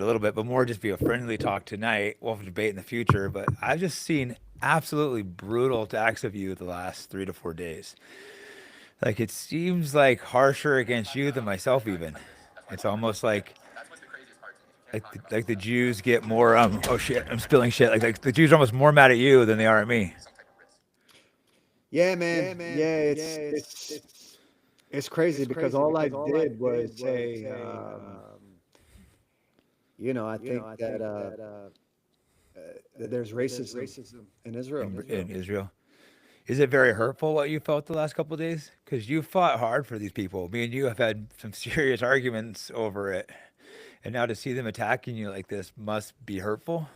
a little bit, but more just be a friendly talk tonight. We'll have a debate in the future, but I've just seen absolutely brutal attacks of you the last 3 to 4 days. Like it seems like harsher against you than myself even. It's almost like the Jews get more oh shit, I'm spilling shit. Like the Jews are almost more mad at you than they are at me. Yeah, man. Yeah, it's crazy because all I did was say, I think that that there's racism in Israel. In Israel. Is it very hurtful what you felt the last couple of days? Because you fought hard for these people. Me and you have had some serious arguments over it, and now to see them attacking you like this must be hurtful.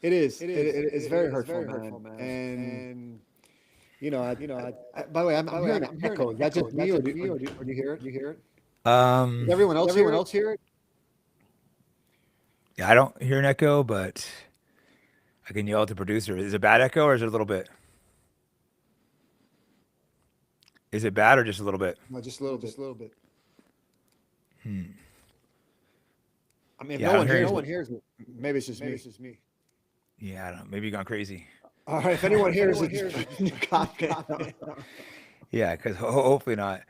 It is. It's very hurtful, man. And by the way, I'm hearing an echo. Is that just me, or do you hear it? Does Um, everyone else hear it? yeah, I don't hear an echo, but I can yell at the producer. Is it bad echo or is it a little bit? Is it bad or just a little bit? No, just a little bit. I mean, if Yeah, I don't hear no you. one hears me, maybe it's just me. Yeah, I don't know. Maybe you gone crazy. All right, if anyone hears it, just put in the comment. Yeah, because hopefully not.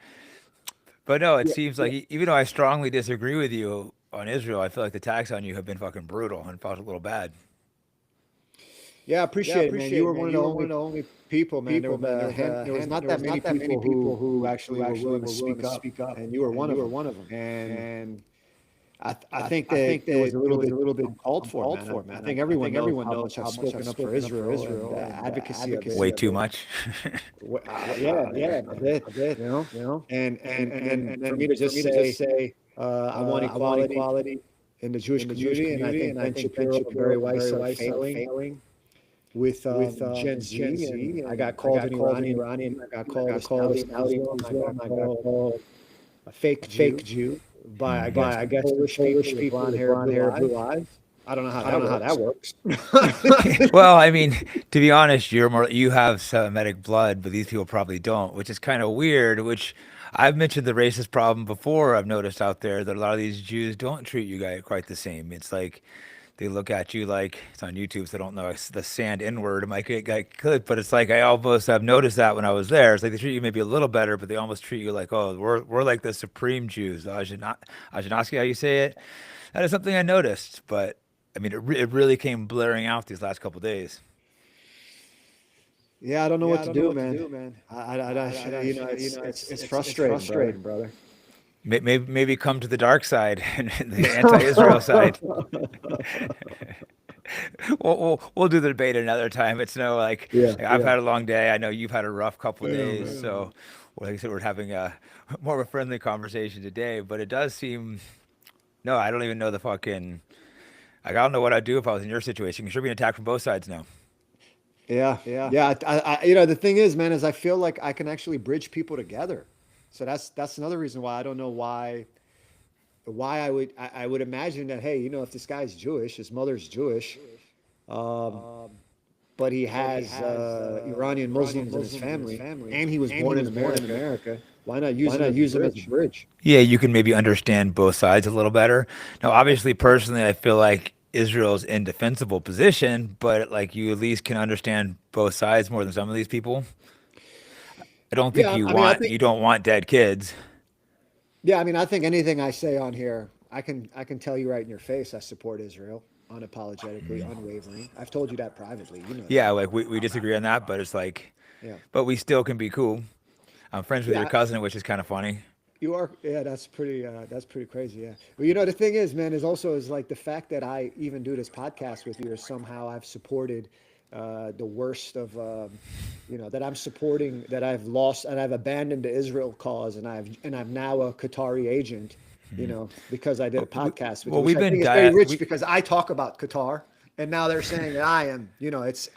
But no, it Yeah, seems like even though I strongly disagree with you on Israel, I feel like the attacks on you have been fucking brutal and felt a little bad. yeah, I appreciate it, man. You were one of the only people, man. There was not that many people who actually were willing to speak up, and you were one of them. And I think that it was a little bit uncalled for, man. I think everyone knows how much I've spoken up for Israel and the advocacy of Way it. too much. Yeah, I did, and for me to just say, I want equality in the Jewish community, and I think Ben Shapiro and Barry Weiss are failing with Gen Z. And I got called an Iranian, I got called a Muslim, I got called a fake Jew by I guess Polish people with blonde hair, blue eyes. I don't know how that works. Well, I mean, to be honest, you have Semitic blood, but these people probably don't, which is kind of weird. Which I've mentioned the racist problem before. I've noticed out there that a lot of these Jews don't treat you guys quite the same. It's like they look at you like it's on YouTube, so I don't know the sand inward. Am I could, but it's like I almost have noticed that when I was there. It's like they treat you maybe a little better, but they almost treat you like, oh, we're like the supreme Jews, Ajanaski, how you say it. That is something I noticed, but I mean, it really came blaring out these last couple of days. Yeah, I don't know what to do, man. It's frustrating, brother. Maybe come to the dark side and the anti-Israel side. We'll do the debate another time. It's no like I've had a long day. I know you've had a rough couple of days, so like I said, we're having a more of a friendly conversation today. But it does seem no, I don't even know the fucking. Like, I don't know what I'd do if I was in your situation. Because you're being attacked from both sides now. Yeah. The thing is, man, is I feel like I can actually bridge people together. So that's another reason why I don't know why I would imagine that, hey, if this guy's Jewish, his mother's Jewish, um, but he has Iranian Muslims in his family, and he was born in America. Why not use him as a bridge? Yeah, you can maybe understand both sides a little better. Now, obviously, personally, I feel like Israel's indefensible position, but like you at least can understand both sides more than some of these people. I don't think Yeah, I mean, I think you don't want dead kids. Yeah, I mean, I think anything I say on here, I can tell you right in your face, I support Israel unapologetically, unwavering. I've told you that privately. You know that. Yeah, like we disagree on that, but it's like, Yeah. but we still can be cool. I'm friends with your Yeah, cousin, which is kind of funny. you are. Yeah, that's pretty crazy. Yeah. Well, the thing is, man, is like the fact that I even do this podcast with you is somehow I've supported the worst of that I'm supporting, that I've lost and I've abandoned the Israel cause, and I'm now a Qatari agent, because I did a podcast with you, Well, which we've I been think is very rich we, because I talk about Qatar, and now they're saying that I am. It's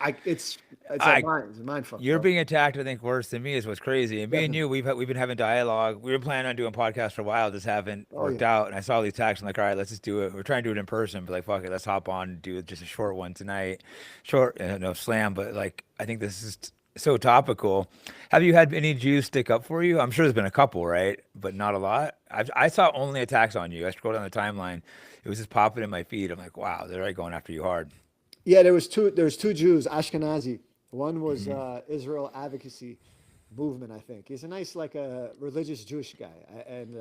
a I mind fuck, You're bro. being attacked, I think, worse than me is what's crazy. And me and Definitely. you, we've been having dialogue. We were planning on doing podcasts for a while, just haven't Oh worked yeah. out. And I saw these attacks. I'm like, all right, let's just do it. We're trying to do it in person, but like, fuck it, let's hop on and do just a short one tonight. Short, no slam, but like, I think this is so topical. Have you had any Jews stick up for you? I'm sure there's been a couple, right? But not a lot. I saw only attacks on you. I scrolled down the timeline. it was just popping in my feed. I'm like, wow, they're like going after you hard. Yeah, there was two Jews, Ashkenazi. One was Hmm. Israel advocacy movement, I think. He's a nice, like a religious Jewish guy, and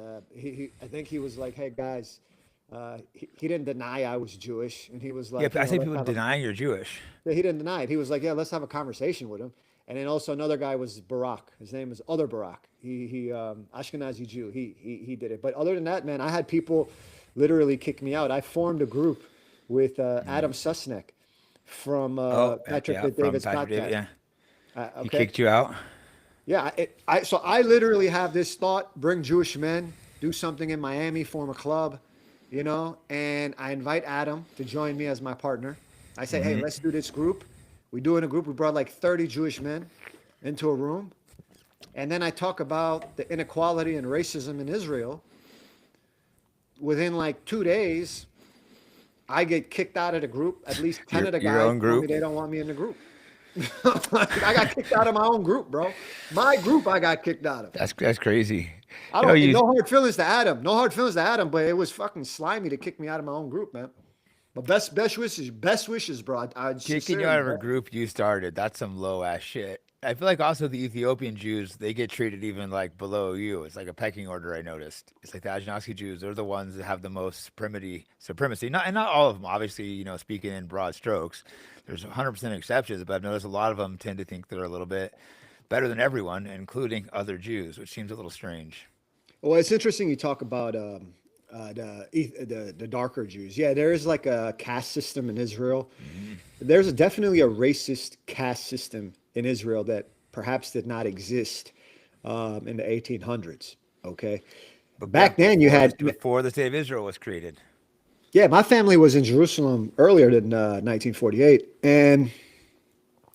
I think he was like, hey guys, he didn't deny I was Jewish, and he was Yeah, like, I see let's people have a. denying you're Jewish. Yeah, he didn't deny it. He was like, yeah, let's have a conversation with him. And then also another guy was Barak. His name is Other Barak. He Ashkenazi Jew. He did it. But other than that, man, I had people literally kick me out. I formed a group with Adam Susnek from Oh, Patrick yeah, the from David's Patrick David. podcast. Yeah, he Okay. kicked you out. Yeah. So I literally have this thought: bring Jewish men, do something in Miami, form a club, and I invite Adam to join me as my partner. I say, hey, Hmm. let's do this group. We do it in a group. We brought like 30 Jewish men into a room. And then I talk about the inequality and racism in Israel. Within like 2 days, I get kicked out of the group. At least 10 of the Your guys own tell me group. they don't want me in the group. I got kicked out of my own group, bro. My group I got kicked out of. That's crazy. I You know, don't, and you no hard feelings to Adam. No hard feelings to Adam, but it was fucking slimy to kick me out of my own group, man. But best wishes, bro. I kicking you sincerely, out of a bro. group you started. That's some low ass shit. I feel like also the Ethiopian Jews, they get treated even like below you. It's like a pecking order. I noticed. It's like the Ashkenazi Jews. They're the ones that have the most supremacy. Not all of them. Obviously, speaking in broad strokes, there's 100% exceptions, but I've noticed a lot of them tend to think they're a little bit better than everyone, including other Jews, which seems a little strange. Well, it's interesting you talk about the darker Jews. Yeah, there is like a caste system in Israel. Hmm. There's definitely a racist caste system in Israel that perhaps did not exist in the 1800s. Okay, But yeah, back then you had. before the state of Israel was created. Yeah, my family was in Jerusalem earlier than 1948, and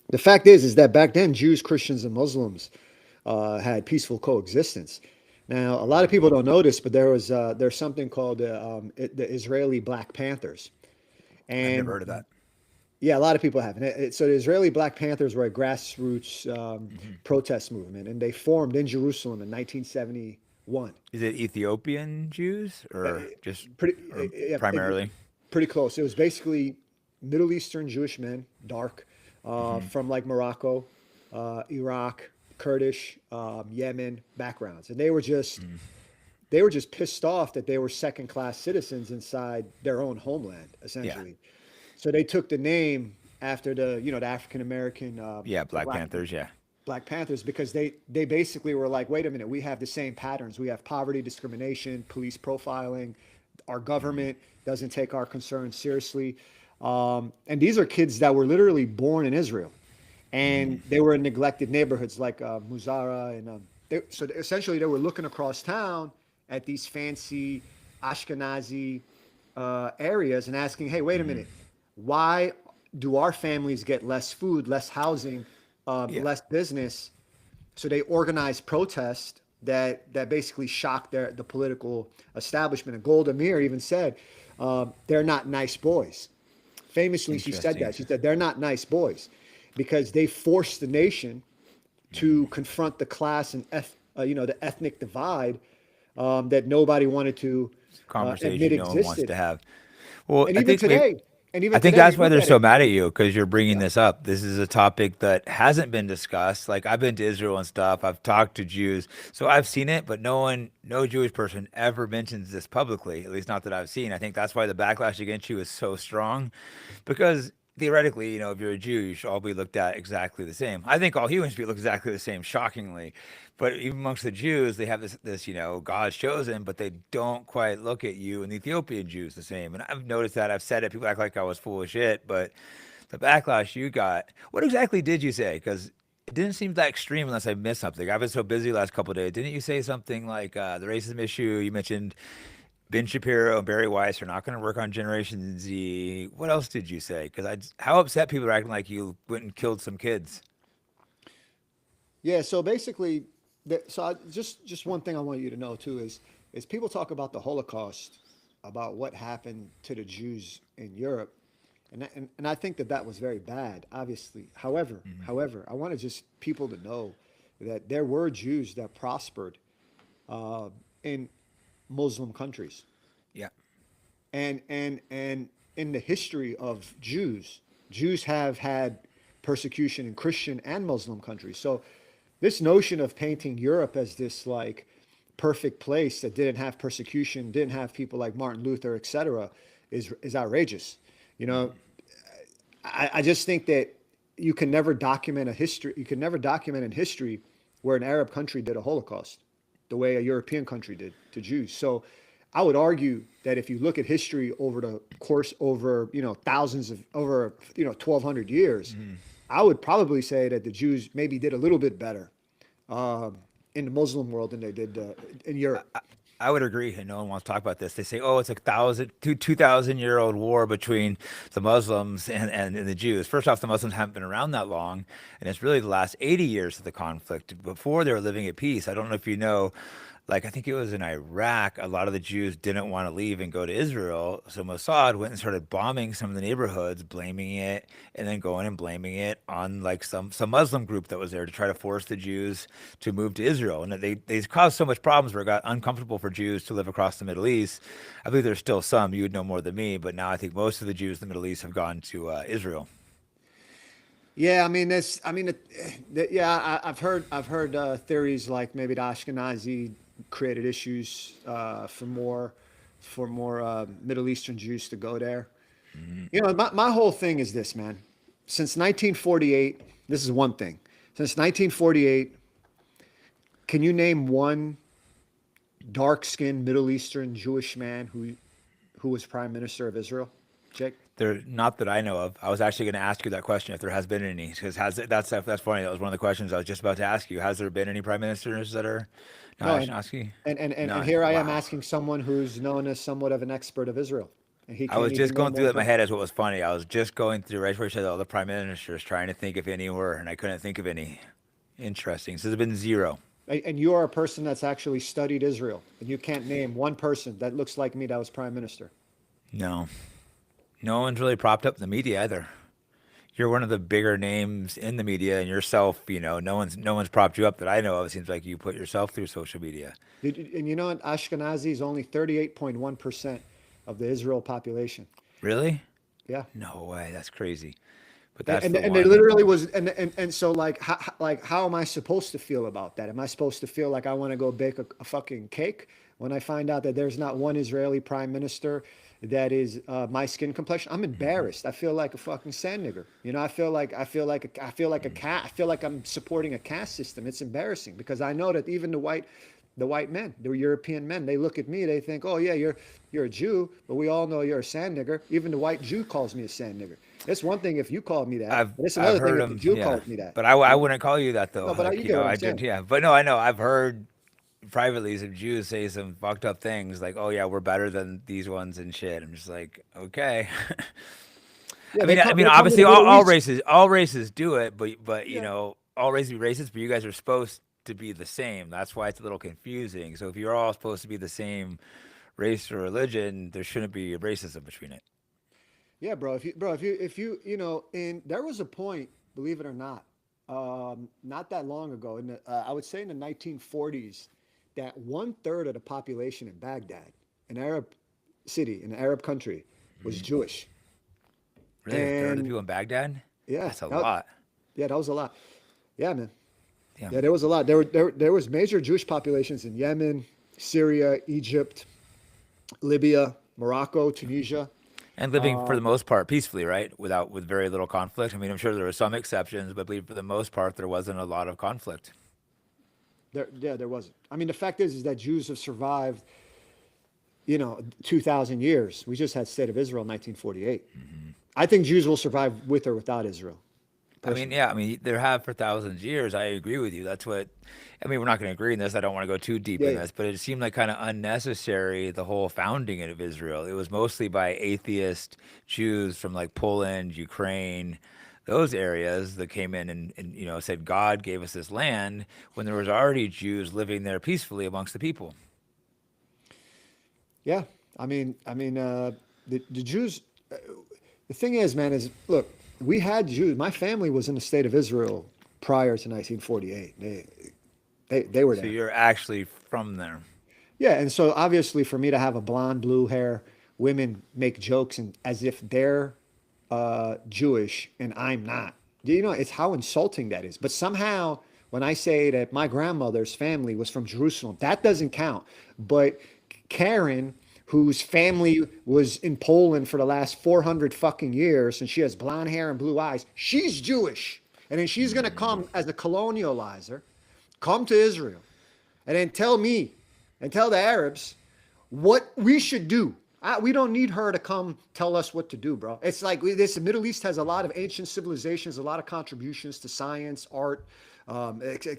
the fact is that back then Jews, Christians, and Muslims had peaceful coexistence. Now, a lot of people don't know this, but there's something called the Israeli Black Panthers, I've never and heard of that. yeah, a lot of people haven't. So the Israeli Black Panthers were a grassroots Hmm. protest movement, and they formed in Jerusalem in 1971. Is it Ethiopian Jews Uh, or just Pretty, or yeah, primarily? pretty close. It was basically Middle Eastern Jewish men, dark, Hmm. from like Morocco, Iraq, Kurdish, Yemen backgrounds, and they were just pissed off that they were second class citizens inside their own homeland, Yeah, essentially. So they took the name after the African American, yeah, the Black Panthers. Yeah. Black Panthers, because they basically were like, wait a minute, we have the same patterns. We have poverty, discrimination, police profiling. Our Hmm. government doesn't take our concerns seriously. And these are kids that were literally born in Israel, and Hmm. they were in neglected neighborhoods like Muzara, and essentially they were looking across town at these fancy Ashkenazi areas and asking, hey, wait a Hmm. minute, why do our families get less food, less housing, Yeah. less business? So they organized protests that basically shocked the political establishment. And Golda Meir even said, "They're not nice boys." Famously, she said Interesting. that. She said, "They're not nice boys," because they forced the nation to Hmm. confront the class and the ethnic divide that nobody wanted to admit Conversation no one wants existed. to have. Well, And even today, and I even think today, you that's why look they're at so it. mad at you because you're bringing Yeah. this up. This is a topic that hasn't been discussed. Like I've been to Israel and stuff. I've talked to Jews, so I've seen it, but no Jewish person ever mentions this publicly. At least not that I've seen. I think that's why the backlash against you is so strong, because theoretically, if you're a Jew, you should all be looked at exactly the same. I think all humans should be looked exactly the same, shockingly. But even amongst the Jews, they have this God's chosen, but they don't quite look at you and the Ethiopian Jews the same. And I've noticed that. I've said it. People act like I was full of shit, but the backlash you got. What exactly did you say? Because it didn't seem that extreme unless I missed something. I've been so busy the last couple of days. Didn't you say something like the racism issue? You mentioned Ben Shapiro and Barry Weiss are not going to work on Generation Z. What else did you say? How upset people are acting like you went and killed some kids. Yeah, so basically, just one thing I want you to know too is people talk about the Holocaust, about what happened to the Jews in Europe, and I think that was very bad, obviously. However, Hmm. however, I want to just people to know that there were Jews that prospered in Muslim countries. Yeah. And in the history of Jews, Jews have had persecution in Christian and Muslim countries. So this notion of painting Europe as this like perfect place that didn't have persecution, didn't have people like Martin Luther, etc., is outrageous. You know, I just think that you can never document a history. You can never document in history where an Arab country did a Holocaust, the way a European country did to Jews. So, I would argue that if you look at history over the course over thousands of over 1,200 years, I would probably say that the Jews maybe did a little bit better in the Muslim world than they did in Europe. I would agree, and no one wants to talk about this. They say, "Oh, it's a 2,000 year old war between the Muslims and the Jews." First off, the Muslims haven't been around that long, and it's really the last 80 years of the conflict. Before they were living at peace. I don't know if you know, like I think it was in Iraq, a lot of the Jews didn't want to leave and go to Israel. So Mossad went and started bombing some of the neighborhoods, blaming it, and then going and blaming it on like some Muslim group that was there to try to force the Jews to move to Israel. And they caused so much problems where it got uncomfortable for Jews to live across the Middle East. I believe there's still some, you would know more than me, but now I think most of the Jews in the Middle East have gone to Israel. Yeah, I mean this. I mean, yeah, I've heard theories like maybe the Ashkenazi created issues for more Middle Eastern Jews to go there. My whole thing is this, man. Since 1948, this is one thing. Since 1948, can you name one dark-skinned Middle Eastern Jewish man who was prime minister of Israel? Jake? There, not that I know of. I was actually going to ask you that question if there has been any, because that's funny. That was one of the questions I was just about to ask you. Has there been any prime ministers that are No, not and Ashkenazi? and None. here I am Wow. asking someone who's known as somewhat of an expert of Israel, and he I can't was even just name going through one that in my person. head as what was funny. I was just going through right where you said all the prime ministers, trying to think if any were, and I couldn't think of any. Interesting. So there's been zero. And you are a person that's actually studied Israel, and you can't name one person that looks like me that was prime minister. No, no one's really propped up the media either. You're one of the bigger names in the media, and yourself, no one's propped you up that I know of. It seems like you put yourself through social media. And you know what? Ashkenazi is only 38.1% of the Israel population. Really? Yeah. No way. That's crazy. But And, that's and, the and they one. literally was and so how am I supposed to feel about that? Am I supposed to feel like I want to go bake a fucking cake when I find out that there's not one Israeli prime minister that is my skin complexion? I'm embarrassed. I feel like a fucking sand nigger. I feel like a cat. I feel like I'm supporting a caste system. It's embarrassing because I know that even the white men, the European men, they look at me, they think, oh yeah, you're a Jew, but we all know you're a sand nigger. Even the white Jew calls me a sand nigger. It's one thing if you called me that, I've but it's I've another thing heard if the them, Jew yeah. calls me that. But I You know? wouldn't call you that though. No, but Like you get what I'm I did, saying. yeah. But no, I know. I've heard privately some Jews say some fucked up things like, "Oh yeah, we're better than these ones and shit." I'm just like, okay. Yeah, I mean, I mean, they come to obviously, the Middle East. all races do it, but Yeah, all races be racist. But you guys are supposed to be the same. That's why it's a little confusing. So if you're all supposed to be the same race or religion, there shouldn't be racism between it. yeah, bro. If you, and there was a point, believe it or not, not that long ago, I would say in the 1940s, that one third of the population in Baghdad, an Arab city, an Arab country, was Jewish. Really, a third of the And people in Baghdad? yeah, That's a lot. yeah, that was a lot. Yeah, man. Damn. Yeah, there was a lot. There was major Jewish populations in Yemen, Syria, Egypt, Libya, Morocco, Tunisia. And living for the most part peacefully, right? With very little conflict. I mean, I'm sure there were some exceptions, but I believe for the most part there wasn't a lot of conflict. There wasn't. I mean, the fact is that Jews have survived, 2,000 years. We just had State of Israel in 1948. I think Jews will survive with or without Israel, I mean, personally. yeah, I mean, there have for thousands of years. I agree with you. That's what, I mean, we're not going to agree in this. I don't want to go too deep Yeah, in yeah. this, but it seemed like kind of unnecessary, the whole founding of Israel. It was mostly by atheist Jews from like Poland, Ukraine, those areas that came in and said God gave us this land when there was already Jews living there peacefully amongst the people. Yeah. The Jews. The thing is, man, is look, we had Jews. My family was in the State of Israel prior to 1948. They were So there. you're actually from there. Yeah, and so obviously for me to have a blonde blue hair women make jokes and as if they're Jewish and I'm not. You know, it's how insulting that is. But somehow, when I say that my grandmother's family was from Jerusalem, that doesn't count. But Karen, whose family was in Poland for the last 400 fucking years, and she has blonde hair and blue eyes, she's Jewish. And then she's going to come as a colonializer, come to Israel, and then tell me and tell the Arabs what we should do. We don't need her to come tell us what to do, bro. It's like this. The Middle East has a lot of ancient civilizations, a lot of contributions to science, art,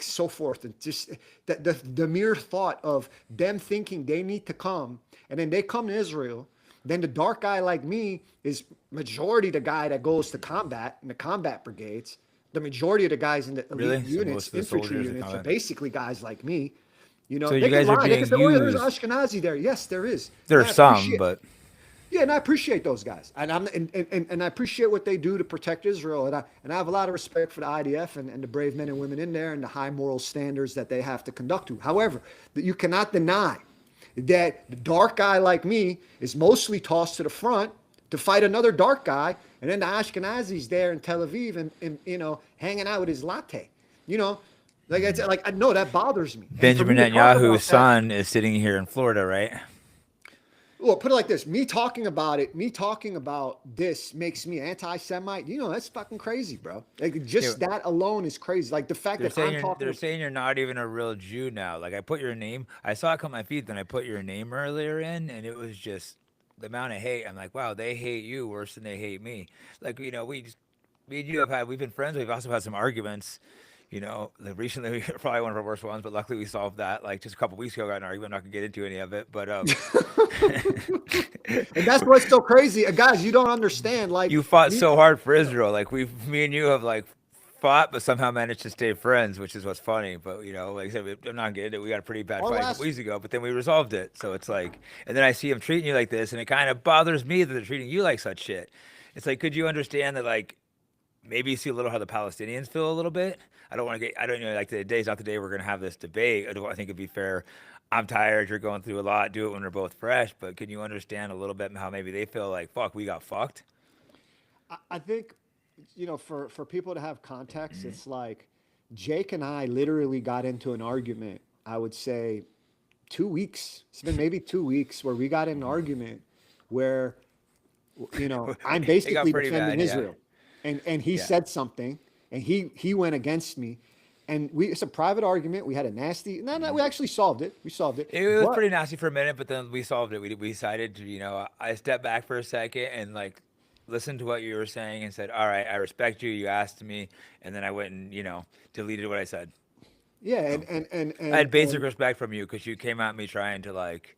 so forth. And just the mere thought of them thinking they need to come, and then they come to Israel. Then the dark guy like me is majority the guy that goes to combat in the combat brigades. The majority of the guys in the elite Really? So units, most of the infantry soldiers are units, are combat. basically guys like me. You know, So they you can guys are lie. They can being say, "Oh yeah, there's used. Ashkenazi there." Yes, there is. And I There's some, appreciate. but Yeah, and I appreciate those guys, and and I appreciate what they do to protect Israel, and I have a lot of respect for the IDF and the brave men and women in there and the high moral standards that they have to conduct to. However, that you cannot deny that the dark guy like me is mostly tossed to the front to fight another dark guy, and then the Ashkenazi's there in Tel Aviv and you know hanging out with his latte, you know. Like I know that bothers me, and for me Benjamin to talk Netanyahu's about that, son is sitting here in Florida, right? well, put it like this: me talking about it, me talking about this makes me anti-Semite. You know, that's fucking crazy, bro. Like Yeah, just that alone is crazy. Like the fact that I'm they're talking, saying you're not even a real Jew now. Like I put your name, I saw it come on my feed, then I put your name earlier in, and it was just the amount of hate. I'm like, wow, they hate you worse than they hate me. Like me and you we've been friends. We've also had some arguments. Like recently, we probably one of our worst ones, but luckily we solved that. Like just a couple weeks ago, I got in an argument. I'm not gonna get into any of it, but and that's what's so crazy, guys. You don't understand. Like you fought me, so hard for Israel. Like me and you have like fought, but somehow managed to stay friends, which is what's funny. But like I said, I'm not getting it. We got a pretty bad our fight a couple last weeks ago, but then we resolved it. So it's like, and then I see them treating you like this, and it kind of bothers me that they're treating you like such shit. It's like, could you understand that? Like maybe you see a little how the Palestinians feel a little bit. I don't know, like the day's not the day we're going to have this debate. I think it'd be fair. I'm tired. You're going through a lot. Do it when we're both fresh. But can you understand a little bit how maybe they feel like, fuck, we got fucked? I think, for people to have context, it's like Jake and I literally got into an argument. I would say 2 weeks. It's been maybe 2 weeks where we got in an argument where I'm It got basically pretty defending bad. Yeah. Israel, and he Yeah. said something, and he went against me, and it's a private argument. We had a nasty. No, we actually solved it. We solved it, It was but pretty nasty for a minute, but then we solved it. We decided to, I stepped back for a second and like listened to what you were saying and said, all right, I respect you. You asked me. And then I went and, deleted what I said. yeah, So I had basic respect from you because you came at me trying to like,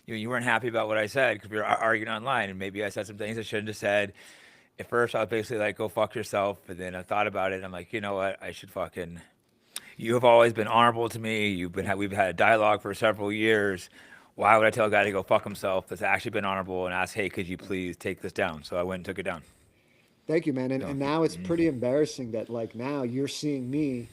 you weren't happy about what I said because we were arguing online. And maybe I said some things I shouldn't have said. At first, I was basically like, go fuck yourself. But then I thought about it. And I'm like, you know what? I should fucking. You have always been honorable to me. We've had a dialogue for several years. Why would I tell a guy to go fuck himself that's actually been honorable and ask, hey, could you please take this down? So I went and took it down. thank you, man. And So, now it's pretty embarrassing that like now you're seeing me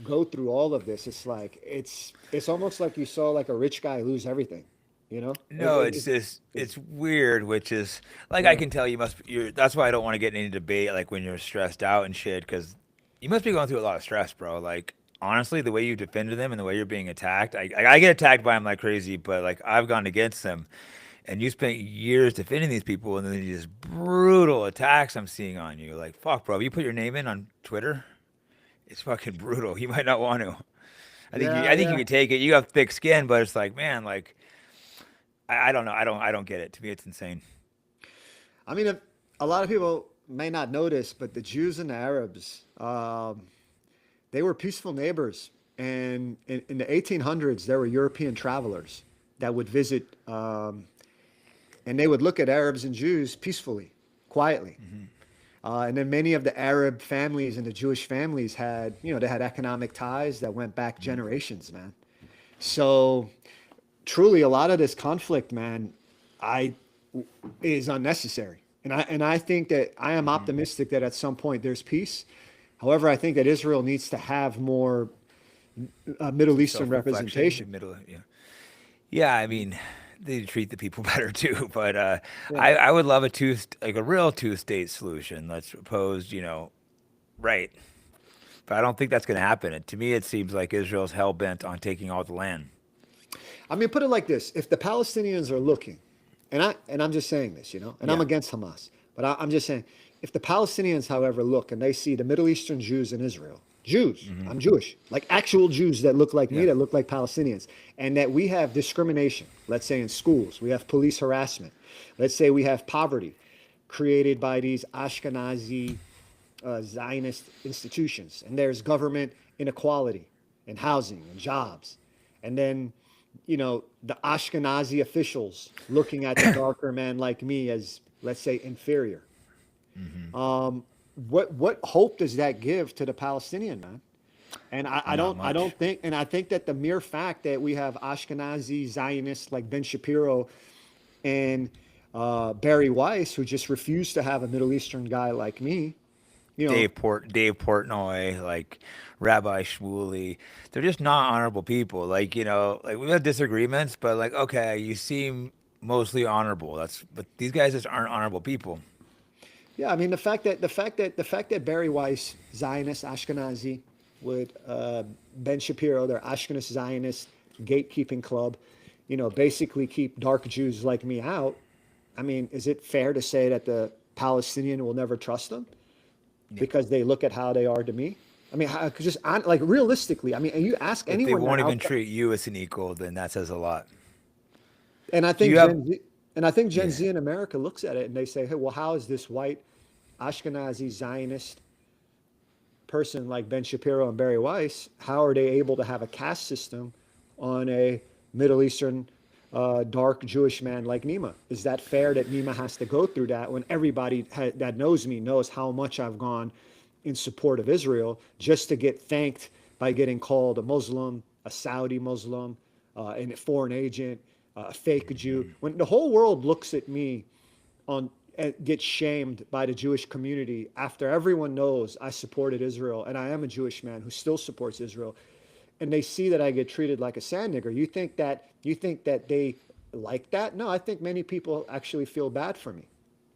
go through all of this. It's like it's almost like you saw like a rich guy lose everything. You know? no, it's just It's it's weird, which is like I yeah. can tell you must. That's why I don't want to get in any debate like when you're stressed out and shit because you must be going through a lot of stress, bro. Like honestly, the way you defended them and the way you're being attacked, I get attacked by them like crazy, but like I've gone against them. And you spent years defending these people, and then these brutal attacks I'm seeing on you. Like, fuck, bro. If you put your name in on Twitter, it's fucking brutal. You might not want to. Yeah, I think you yeah. can take it. You have thick skin, but it's like, man, like, I don't know. I don't get it. To me, it's insane. I mean, a lot of people may not notice, but the Jews and the Arabs, they were peaceful neighbors. And in the 1800s, there were European travelers that would visit, and they would look at Arabs and Jews peacefully, quietly. And then many of the Arab families and the Jewish families had, they had economic ties that went back generations, man. So truly, a lot of this conflict, man, I is unnecessary. And I think that I am optimistic that at some point there's peace. However, I think that Israel needs to have more Middle Eastern Self reflection, representation. middle, yeah. Yeah, I mean, they treat the people better too. But Yeah. I would love like a real two-state solution that's proposed, right. But I don't think that's going to happen. And to me, it seems like Israel's hell bent on taking all the land. I mean, put it like this: if the Palestinians are looking, and I'm just saying this, and I'm Yeah. against Hamas, but I'm just saying, if the Palestinians, however, look and they see the Middle Eastern Jews in Israel, Jews, Hmm. I'm Jewish, like actual Jews that look like me, Yeah. that look like Palestinians, and that we have discrimination, let's say in schools, we have police harassment, let's say we have poverty created by these Ashkenazi Zionist institutions, and there's government inequality in housing and jobs, and then the Ashkenazi officials looking at the darker man like me as, let's say, inferior. Hmm. What hope does that give to the Palestinian man? And I, I Not don't I much. don't think and I think that the mere fact that we have Ashkenazi Zionists like Ben Shapiro and Barry Weiss, who just refused to have a Middle Eastern guy like me, you know, Dave Portnoy, like Rabbi Shmuley, they're just not honorable people. Like like we have disagreements, but like okay, you seem mostly honorable. But these guys just aren't honorable people. yeah, I mean the fact that Barry Weiss, Zionist Ashkenazi, with Ben Shapiro, their Ashkenaz Zionist gatekeeping club, basically keep dark Jews like me out. I mean, is it fair to say that the Palestinian will never trust them Yeah. because they look at how they are to me? I mean, just like realistically, I mean, and you ask If they anyone that won't even outside, treat you as an equal, then that says a lot. and I Do think you have? Gen Z, and I think Gen Yeah. Z in America looks at it and they say, hey, well, how is this white Ashkenazi Zionist person like Ben Shapiro and Barry Weiss, how are they able to have a caste system on a Middle Eastern dark Jewish man like Nima? Is that fair that Nima has to go through that when everybody that knows me knows how much I've gone in support of Israel just to get thanked by getting called a Muslim, a Saudi Muslim, a foreign agent, a fake Jew? When the whole world looks at me on get shamed by the Jewish community after everyone knows I supported Israel and I am a Jewish man who still supports Israel, and they see that I get treated like a sand nigger. You think that they like that? No, I think many people actually feel bad for me.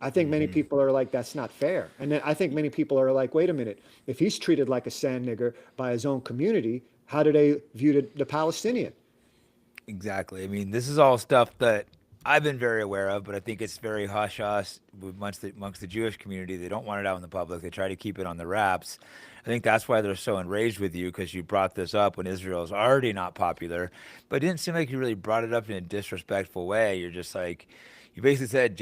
I think many Hmm. people are like, that's not fair. And then I think many people are like, wait a minute, if he's treated like a sand nigger by his own community, how do they view the Palestinian? Exactly. I mean, this is all stuff that I've been very aware of, but I think it's very hush hush amongst the Jewish community. They don't want it out in the public. They try to keep it on the wraps. I think that's why they're so enraged with you because you brought this up when Israel is already not popular, but it didn't seem like you really brought it up in a disrespectful way. You're just like, you basically said,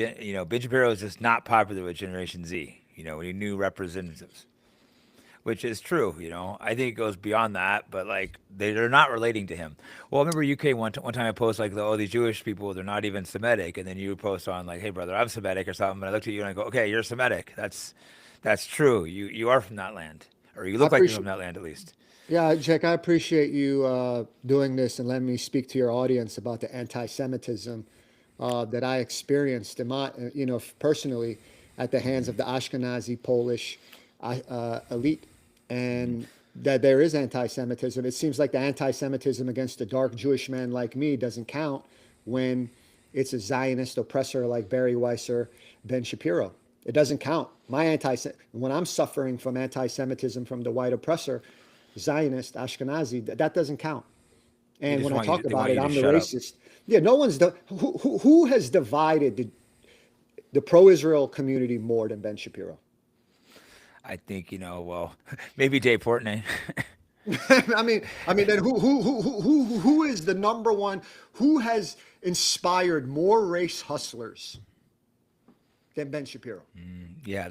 Ben Shapiro is just not popular with Generation Z. When you new representatives, which is true. I think it goes beyond that, but like they're not relating to him. Well, I remember UK one time I posted like, oh, these Jewish people, they're not even Semitic, and then you post on like, hey brother, I'm Semitic or something, and I looked at you and I go, okay, you're Semitic. That's true. You are from that land, or you I look like you're from appreciate that land at least. Yeah, Jack, I appreciate you doing this and letting me speak to your audience about the anti-Semitism that I experienced in personally at the hands Hmm. of the Ashkenazi Polish elite, and that there is anti-Semitism. It seems like the anti-Semitism against a dark Jewish man like me doesn't count when it's a Zionist oppressor like Barry Weiser, Ben Shapiro. It doesn't count. When I'm suffering from anti-Semitism from the white oppressor, Zionist, Ashkenazi, that doesn't count. They And just when I want you. talk They about want it, you to I'm the shut up. racist. Yeah, no one's the who has divided the pro-Israel community more than Ben Shapiro. I think well, maybe Dave Portnoy. I mean, then who is the number one? Who has inspired more race hustlers than Ben Shapiro? Yeah,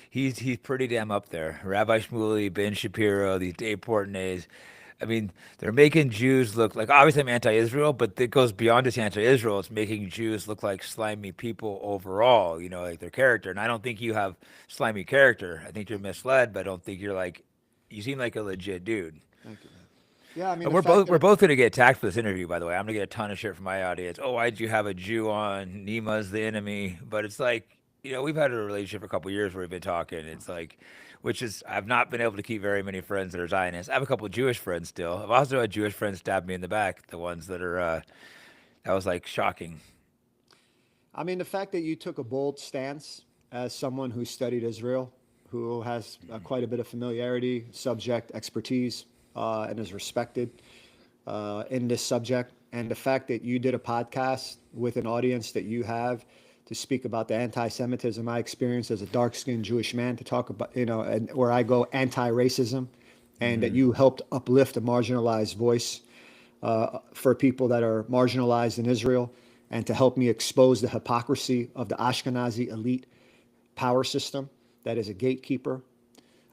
he's pretty damn up there. Rabbi Shmuley, Ben Shapiro, these Dave Portnoys. I mean, they're making Jews look like obviously I'm anti-Israel, but it goes beyond just anti-Israel. It's making Jews look like slimy people overall. Like their character. And I don't think you have slimy character. I think you're misled, but I don't think you're like. You seem like a legit dude. Thank you, man. Yeah, I mean And the we're fact both that we're both gonna get attacked for this interview, by the way. I'm gonna get a ton of shit from my audience. Oh, why'd you have a Jew on? Nima's the enemy. But it's like, we've had a relationship for a couple of years where we've been talking. It's like, which is I've not been able to keep very many friends that are Zionists. I have a couple of Jewish friends still. I've also had Jewish friends stab me in the back. The ones that are That was like shocking. I mean, the fact that you took a bold stance as someone who studied Israel, who has quite a bit of familiarity, subject expertise, and is respected in this subject, and the fact that you did a podcast with an audience that you have to speak about the anti-Semitism I experienced as a dark-skinned Jewish man, to talk about, and where I go anti-racism, and that Hmm. you helped uplift a marginalized voice for people that are marginalized in Israel, and to help me expose the hypocrisy of the Ashkenazi elite power system that is a gatekeeper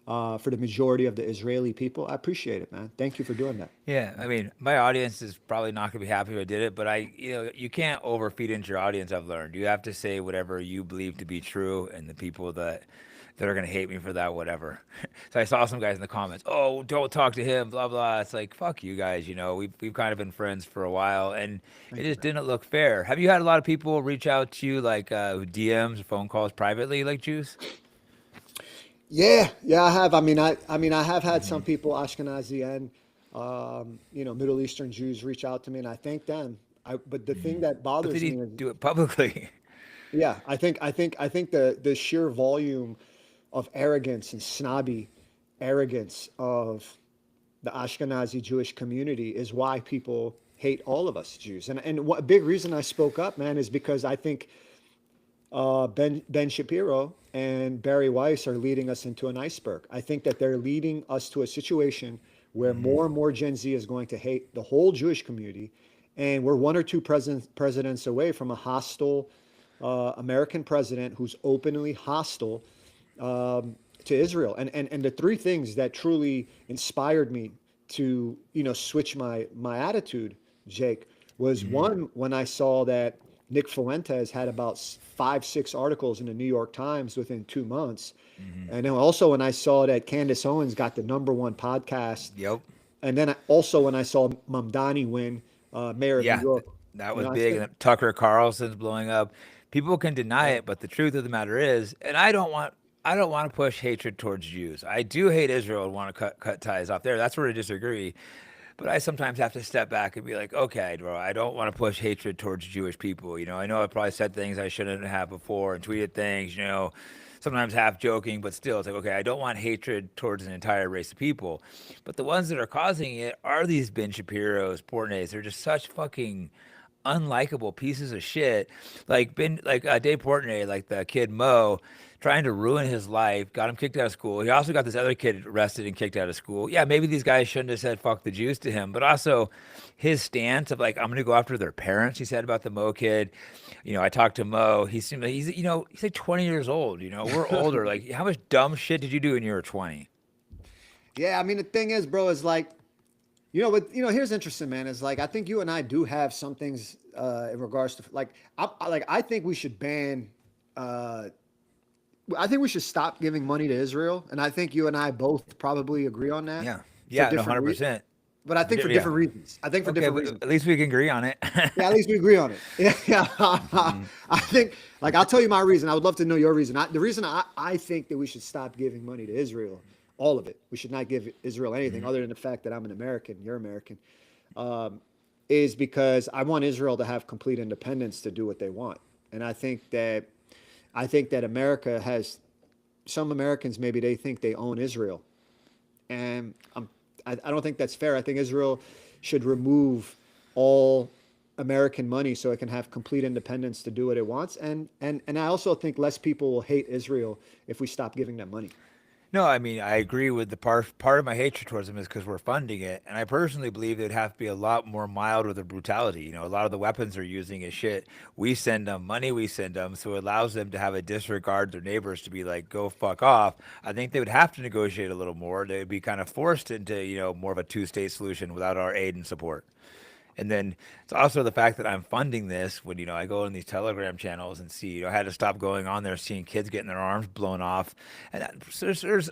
for the majority of the Israeli people. I appreciate it, man. Thank you for doing that. Yeah, I mean, my audience is probably not gonna be happy if I did it, but you can't overfeed into your audience. I've learned you have to say whatever you believe to be true, and the people that are gonna hate me for that, whatever. So I saw some guys in the comments, oh, don't talk to him, blah blah. It's like fuck you guys. We've kind of been friends for a while, and it Thank you, just man. didn't look fair. Have you had a lot of people reach out to you like DMs or phone calls privately, like Juice? Yeah, yeah, I have. I have had some Hmm. people, Ashkenazi and Middle Eastern Jews, reach out to me, and I thank them. But the thing Hmm. that But did bothers he me is, do it publicly? yeah, I think the sheer volume of arrogance and snobby arrogance of the Ashkenazi Jewish community is why people hate all of us Jews. And what a big reason I spoke up, man, is because I think Ben Shapiro and Barry Weiss are leading us into an iceberg. I think that they're leading us to a situation where Hmm. more and more Gen Z is going to hate the whole Jewish community, and we're one or two presidents away from a hostile American president who's openly hostile to Israel. And the three things that truly inspired me to switch my attitude, Jake, was Hmm. one, when I saw that Nick Fuentes had about 5, 6 articles in the New York Times within 2 months. Hmm. And then also when I saw that Candace Owens got the #1 podcast, Yep. and then also when I saw Mamdani win mayor of New Yeah, York, that was I big. said, And Tucker Carlson's blowing up. People can deny yeah, it, but the truth of the matter is, and I don't want to push hatred towards Jews. I do hate Israel and want to cut ties off there. That's where I disagree. But I sometimes have to step back and be like, okay, bro, I don't want to push hatred towards Jewish people. I know I probably said things I shouldn't have before and tweeted things, sometimes half joking, but still, it's like, okay, I don't want hatred towards an entire race of people. But the ones that are causing it are these Ben Shapiro's, Portnays. They're just such fucking unlikable pieces of shit. Dave Portnoy, like the kid Mo, trying to ruin his life, got him kicked out of school. He also got this other kid arrested and kicked out of school. Yeah, maybe these guys shouldn't have said fuck the Jews to him, but also his stance of like, I'm gonna go after their parents, he said about the Mo kid. I talked to Mo. He seemed like he's like 20 years old. We're older. Like, how much dumb shit did you do when you were 20? yeah. I mean, the thing is, bro, is like, here's interesting, man. Is like I think you and I do have some things in regards to like I think we should ban. Uh, I think we should stop giving money to Israel, and I think you and I both probably agree on that Yeah. for Yeah, no, different reasons. 100%. But I think for Yeah. different reasons. I think for Okay, different but reasons. at least we can agree on it. Yeah, at least we agree on it. Yeah, yeah. Hmm. I think, like, I'll tell you my reason. I would love to know your reason. The reason I think that we should stop giving money to Israel, all of it. We should not give Israel anything other than the fact that I'm an American, you're American, um, is because I want Israel to have complete independence to do what they want. And I think that America has some Americans, maybe they think they own Israel, and I don't think that's fair. I think Israel should remove all American money so it can have complete independence to do what it wants. And I also think less people will hate Israel if we stop giving them money. No, I mean, I agree with the part of my hatred towards them is because we're funding it, and I personally believe they'd have to be a lot more mild with the brutality. A lot of the weapons they're using is shit. We send them money, we send them, so it allows them to have a disregard their neighbors to be like, go fuck off. I think they would have to negotiate a little more. They'd be kind of forced into more of a two-state solution without our aid and support. And then it's also the fact that I'm funding this when, I go in these Telegram channels and see, I had to stop going on there, seeing kids getting their arms blown off. And so there's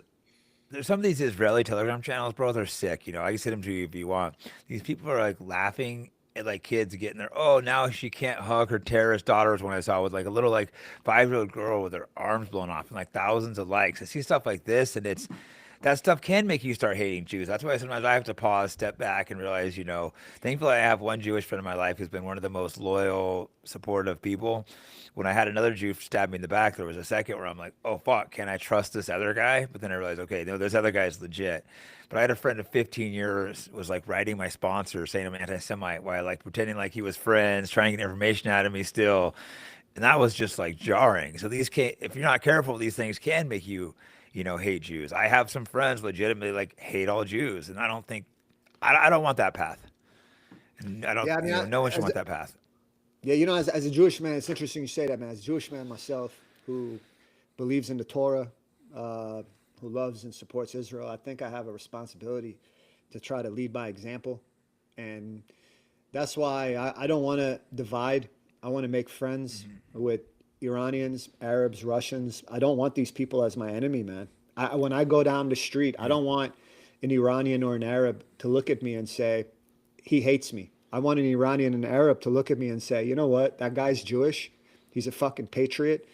some of these Israeli Telegram channels, bro, they're sick. I can send them to you if you want. These people are like laughing at like kids getting their, oh, now she can't hug her terrorist daughters. When I saw with like a little like 5-year-old girl with her arms blown off and like thousands of likes. I see stuff like this and it's that stuff can make you start hating Jews. That's why sometimes I have to pause, step back, and realize, thankfully I have one Jewish friend in my life who's been one of the most loyal, supportive people. When I had another Jew stab me in the back, there was a second where I'm like, oh fuck, can I trust this other guy? But then I realized, okay, no, this other guy's legit. But I had a friend of 15 years was like writing my sponsor saying I'm anti-Semite, while like pretending like he was friends, trying to get information out of me still, and that was just like jarring. So these can, if you're not careful, these things can make you, hate Jews. I have some friends legitimately like hate all Jews, and I don't think, I don't want that path. And I don't, Yeah, I mean, no one should as want that path. yeah, as a Jewish man, it's interesting you say that, man. As a Jewish man myself, who believes in the Torah, uh, who loves and supports Israel, I think I have a responsibility to try to lead by example, and that's why I don't want to divide. I want to make friends with Iranians, Arabs, Russians. I don't want these people as my enemy, man. When I go down the street, I Yeah. don't want an Iranian or an Arab to look at me and say, he hates me. I want an Iranian and an Arab to look at me and say, you know what? That guy's Jewish. He's a fucking patriot.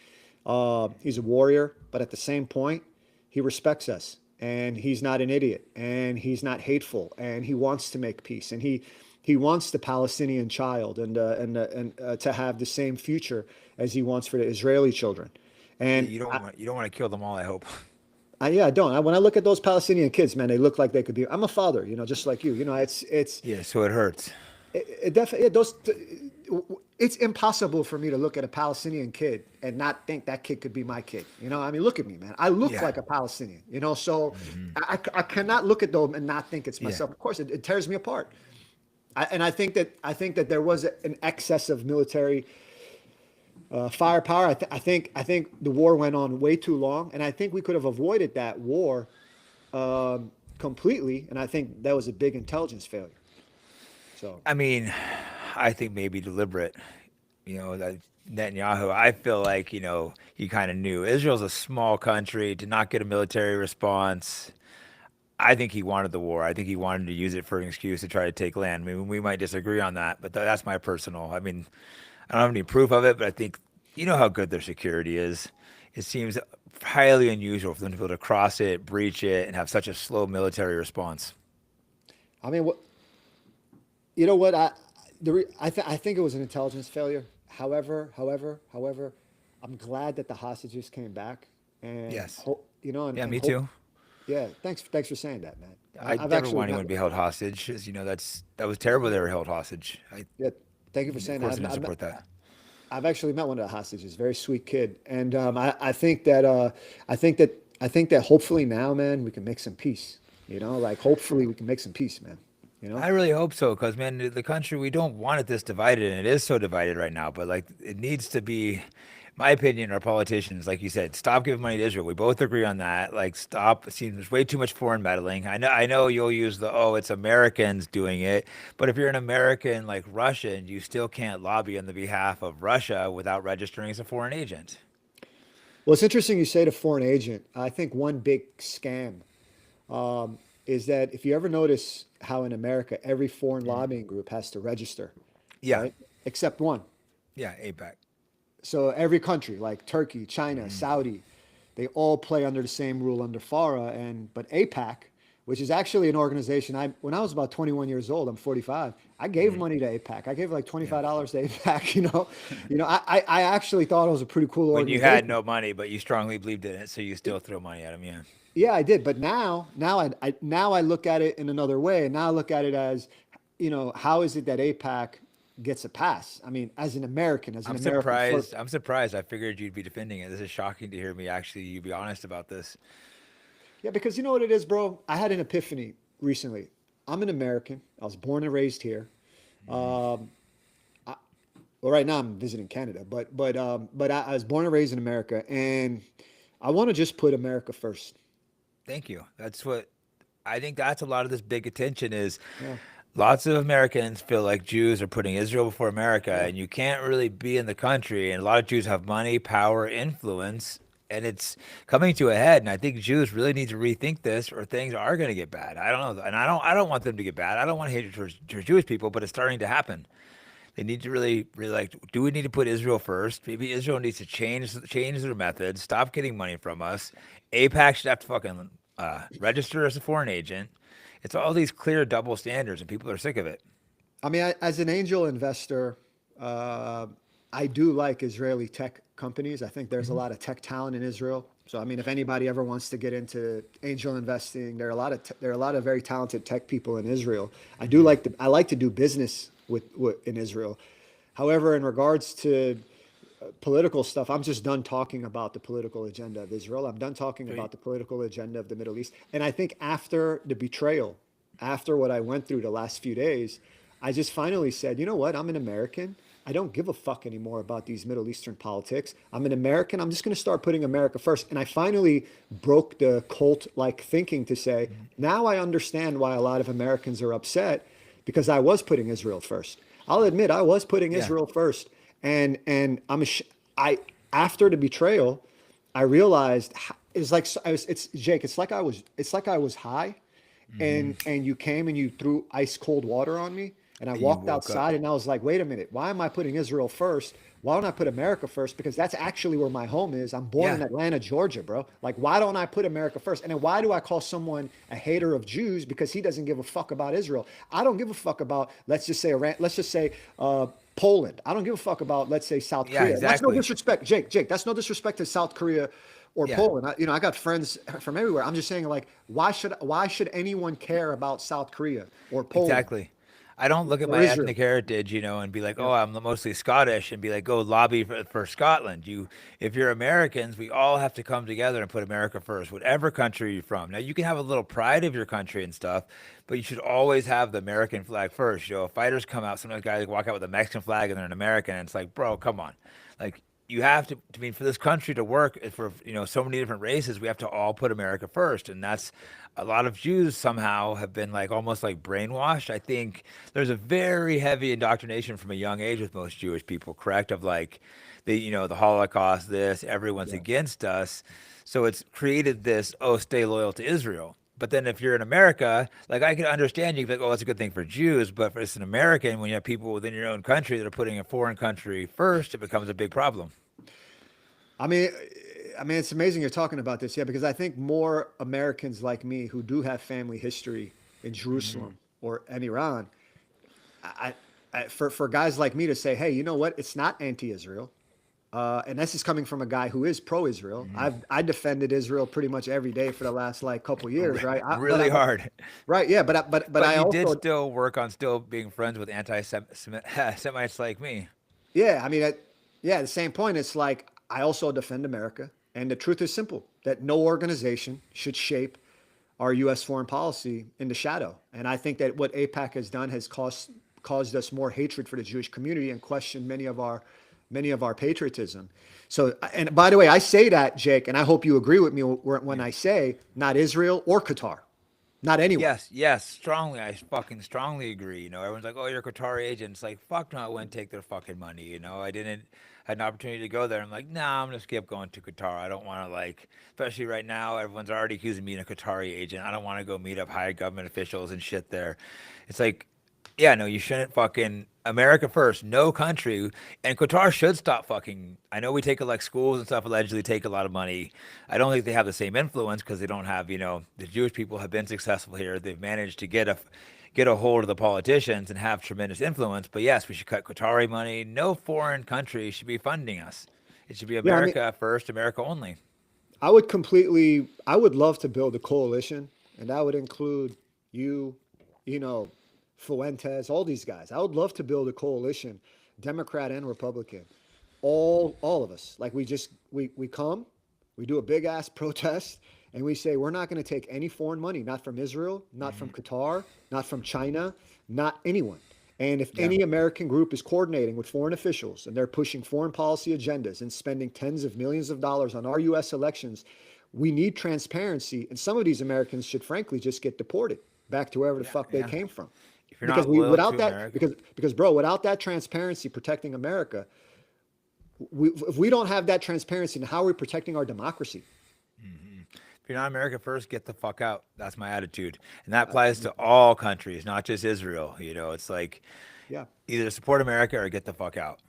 He's a warrior. But at the same point, he respects us. And he's not an idiot. And he's not hateful. And he wants to make peace. And he wants the Palestinian child and to have the same future as he wants for the Israeli children. Yeah, And you don't want to kill them all. I hope. yeah, I don't. When I look at those Palestinian kids, man, they look like they could be. I'm a father, just like you. Yeah, so it hurts. It definitely those. It's impossible for me to look at a Palestinian kid and not think that kid could be my kid. I mean, look at me, man. I look Yeah. like a Palestinian. So I cannot look at them and not think it's Yeah. myself. Of course, it tears me apart. And I think that there was an excess of military firepower. I think the war went on way too long, and I think we could have avoided that war completely. And I think that was a big intelligence failure. So I mean, I think maybe deliberate. That Netanyahu, I feel like, he kind of knew Israel's a small country, did not get a military response. I think he wanted the war. I think he wanted to use it for an excuse to try to take land. I mean, we might disagree on that, but that's my personal. I mean, I don't have any proof of it, but I think how good their security is. It seems highly unusual for them to be able to cross it, breach it, and have such a slow military response. I mean, what I think it was an intelligence failure. However, I'm glad that the hostages came back, and Yes. and, Yeah, and me hope. too. Yeah, thanks for saying that, man. I I've never actually want met. anyone to be held hostage. As you know, that was terrible. They were held hostage. Yeah, thank you for Of saying that. course, I didn't support that. I've actually met one of the hostages. Very sweet kid, and I think that hopefully now, man, we can make some peace. Like hopefully we can make some peace, man. You know. I really hope so, because man, the country we don't want it this divided, and it is so divided right now. But like, it needs to be. My opinion, our politicians, like you said, stop giving money to Israel. We both agree on that. Like, stop. It seems there's way too much foreign meddling. I know you'll use it's Americans doing it, but if you're an American like Russian, you still can't lobby on the behalf of Russia without registering as a foreign agent. Well, it's interesting you say to foreign agent. I think one big scam is that if you ever notice how in America every foreign lobbying group has to register, Yeah, right? Except one. yeah, APAC. So every country like Turkey, China, Saudi, they all play under the same rule under FARA, and but APAC, which is actually an organization. When I was about 21 years old, I'm 45. I gave money to APAC. I gave like Yeah. $25 to APAC. I actually thought it was a pretty cool When you had organization. no money, but you strongly believed in it, so you still throw money at them. Yeah. Yeah, I did. But now I look at it in another way. And now I look at it as, how is it that APAC gets a pass? I mean, as an I'm American first. surprised. I'm surprised. I figured you'd be defending it. This is shocking to hear me actually you be honest about this. Yeah, because you know what it is, bro? I had an epiphany recently. I'm an American. I was born and raised here. Um, well, right now I'm visiting Canada, but I was born and raised in America, and I want to just put America first. Thank you. That's what I think. That's a lot of this big attention is. Yeah, Lots of Americans feel like Jews are putting Israel before America, yeah. and you can't really be in the country. And a lot of Jews have money, power, influence, and it's coming to a head. And I think Jews really need to rethink this, or things are going to get bad. I don't know, and I don't want them to get bad. I don't want hatred towards Jewish people, but it's starting to happen. They need to really like. Do we need to put Israel first? Maybe Israel needs to change their methods. Stop getting money from us. APAC should have to fucking register as a foreign agent. It's all these clear double standards, and people are sick of it. I mean, as an angel investor, uh, I do like Israeli tech companies. I think there's a Hmm. lot of tech talent in Israel. So, I mean, if anybody ever wants to get into angel investing, there are a lot of very talented tech people in Israel. Hmm. I like to do business with in Israel. However, in regards to political stuff, I'm just done talking about the political agenda of Israel. I'm done talking Sweet. about the political agenda of the Middle East. And I think after the betrayal, after what I went through the last few days, I just finally said, you know what? I'm an American. I don't give a fuck anymore about these Middle Eastern politics. I'm an American. I'm just going to start putting America first. And I finally broke the cult like thinking to say, Hmm. now I understand why a lot of Americans are upset because I was putting Israel first. I'll admit I was putting Yeah. Israel first. And I after the betrayal, I realized it's like it's Jake. It's like I was high, Hmm. and you came and you threw ice cold water on me, and I And you walked woke up. outside and I was like, wait a minute, why am I putting Israel first? Why don't I put America first? Because that's actually where my home is. I'm born Yeah. in Atlanta, Georgia, bro. Like, why don't I put America first? And then why do I call someone a hater of Jews because he doesn't give a fuck about Israel? I don't give a fuck about, let's just say, Poland. I don't give a fuck about, let's say, South Yeah. Korea. That's no Exactly. disrespect, Jake. Jake, that's no disrespect to South Korea or Yeah. Poland. I got friends from everywhere. I'm just saying, like, why should anyone care about South Korea or Poland Exactly. I don't look at or my Israel? ethnic heritage, and be like, Yeah. oh, I'm mostly Scottish, and be like, go lobby for Scotland. If you're Americans, we all have to come together and put America first, whatever country you're from. Now, you can have a little pride of your country and stuff, but you should always have the American flag first. If fighters come out, sometimes guys walk out with a Mexican flag and they're an American, and it's like, bro, come on. Like, you have to, I mean, for this country to work, for so many different races, we have to all put America first, and that's a lot of Jews somehow have been like almost like brainwashed. I think there's a very heavy indoctrination from a young age with most Jewish people, correct? Of like the Holocaust, this everyone's Yeah. against us, so it's created this, oh, stay loyal to Israel. But then if you're in America, like I can understand you can be like, oh, that's a good thing for Jews, but for as an American, when you have people within your own country that are putting a foreign country first, it becomes a big problem. I mean, it's amazing you're talking about this, yeah, because I think more Americans like me who do have family history in Hmm. Jerusalem or in Iran, I, for guys like me to say, hey, you know what? It's not anti-Israel. And this is coming from a guy who is pro-Israel. Hmm. I defended Israel pretty much every day for the last like couple years, right? Really hard. Right, yeah, but But I you did also, still work on still being friends with anti-Semites like me. yeah, I mean, yeah, the same point. It's like I also defend America, and the truth is simple: that no organization should shape our U.S. foreign policy in the shadow. And I think that what APAC has done has caused us more hatred for the Jewish community and questioned many of our patriotism. So, and by the way, I say that, Jake, and I hope you agree with me when Yeah. I say not Israel or Qatar, not anyone. Yes, yes, strongly. I fucking strongly agree. Everyone's like, "Oh, you're a Qatari agent." It's like, fuck no, I wouldn't take their fucking money. I didn't had an opportunity to go there. I'm like, nah, I'm gonna skip going to Qatar. I don't want to especially right now. Everyone's already accusing me of a Qatari agent. I don't want to go meet up high government officials and shit there. It's like, yeah, no, you shouldn't fucking America first, no country, and Qatar should stop fucking. I know we take like schools and stuff allegedly take a lot of money. I don't think they have the same influence because they don't have, the Jewish people have been successful here. They've managed to get a hold of the politicians and have tremendous influence. But yes, we should cut Qatari money. No foreign country should be funding us. It should be Yeah, I mean, America first, America only. I would love to build a coalition, and that would include you, you know, Fuentes, all these guys. I would love to build a coalition, Democrat and Republican, all of us. Like we come, we do a big ass protest, and we say we're not going to take any foreign money, not from Israel, not from Hmm. Qatar, not from China, not anyone. And if Yeah. any American group is coordinating with foreign officials and they're pushing foreign policy agendas and spending tens of millions of dollars on our US elections, we need transparency. And some of these Americans should frankly just get deported back to wherever the Yeah. fuck they Yeah. came from. If you're Because not loyal to America. because bro, without that transparency protecting America, if we don't have that transparency, then how are we protecting our democracy? Hmm. If you're not America first, get the fuck out. That's my attitude. And that Uh, applies to all countries, not just Israel. It's like yeah. either support America or get the fuck out.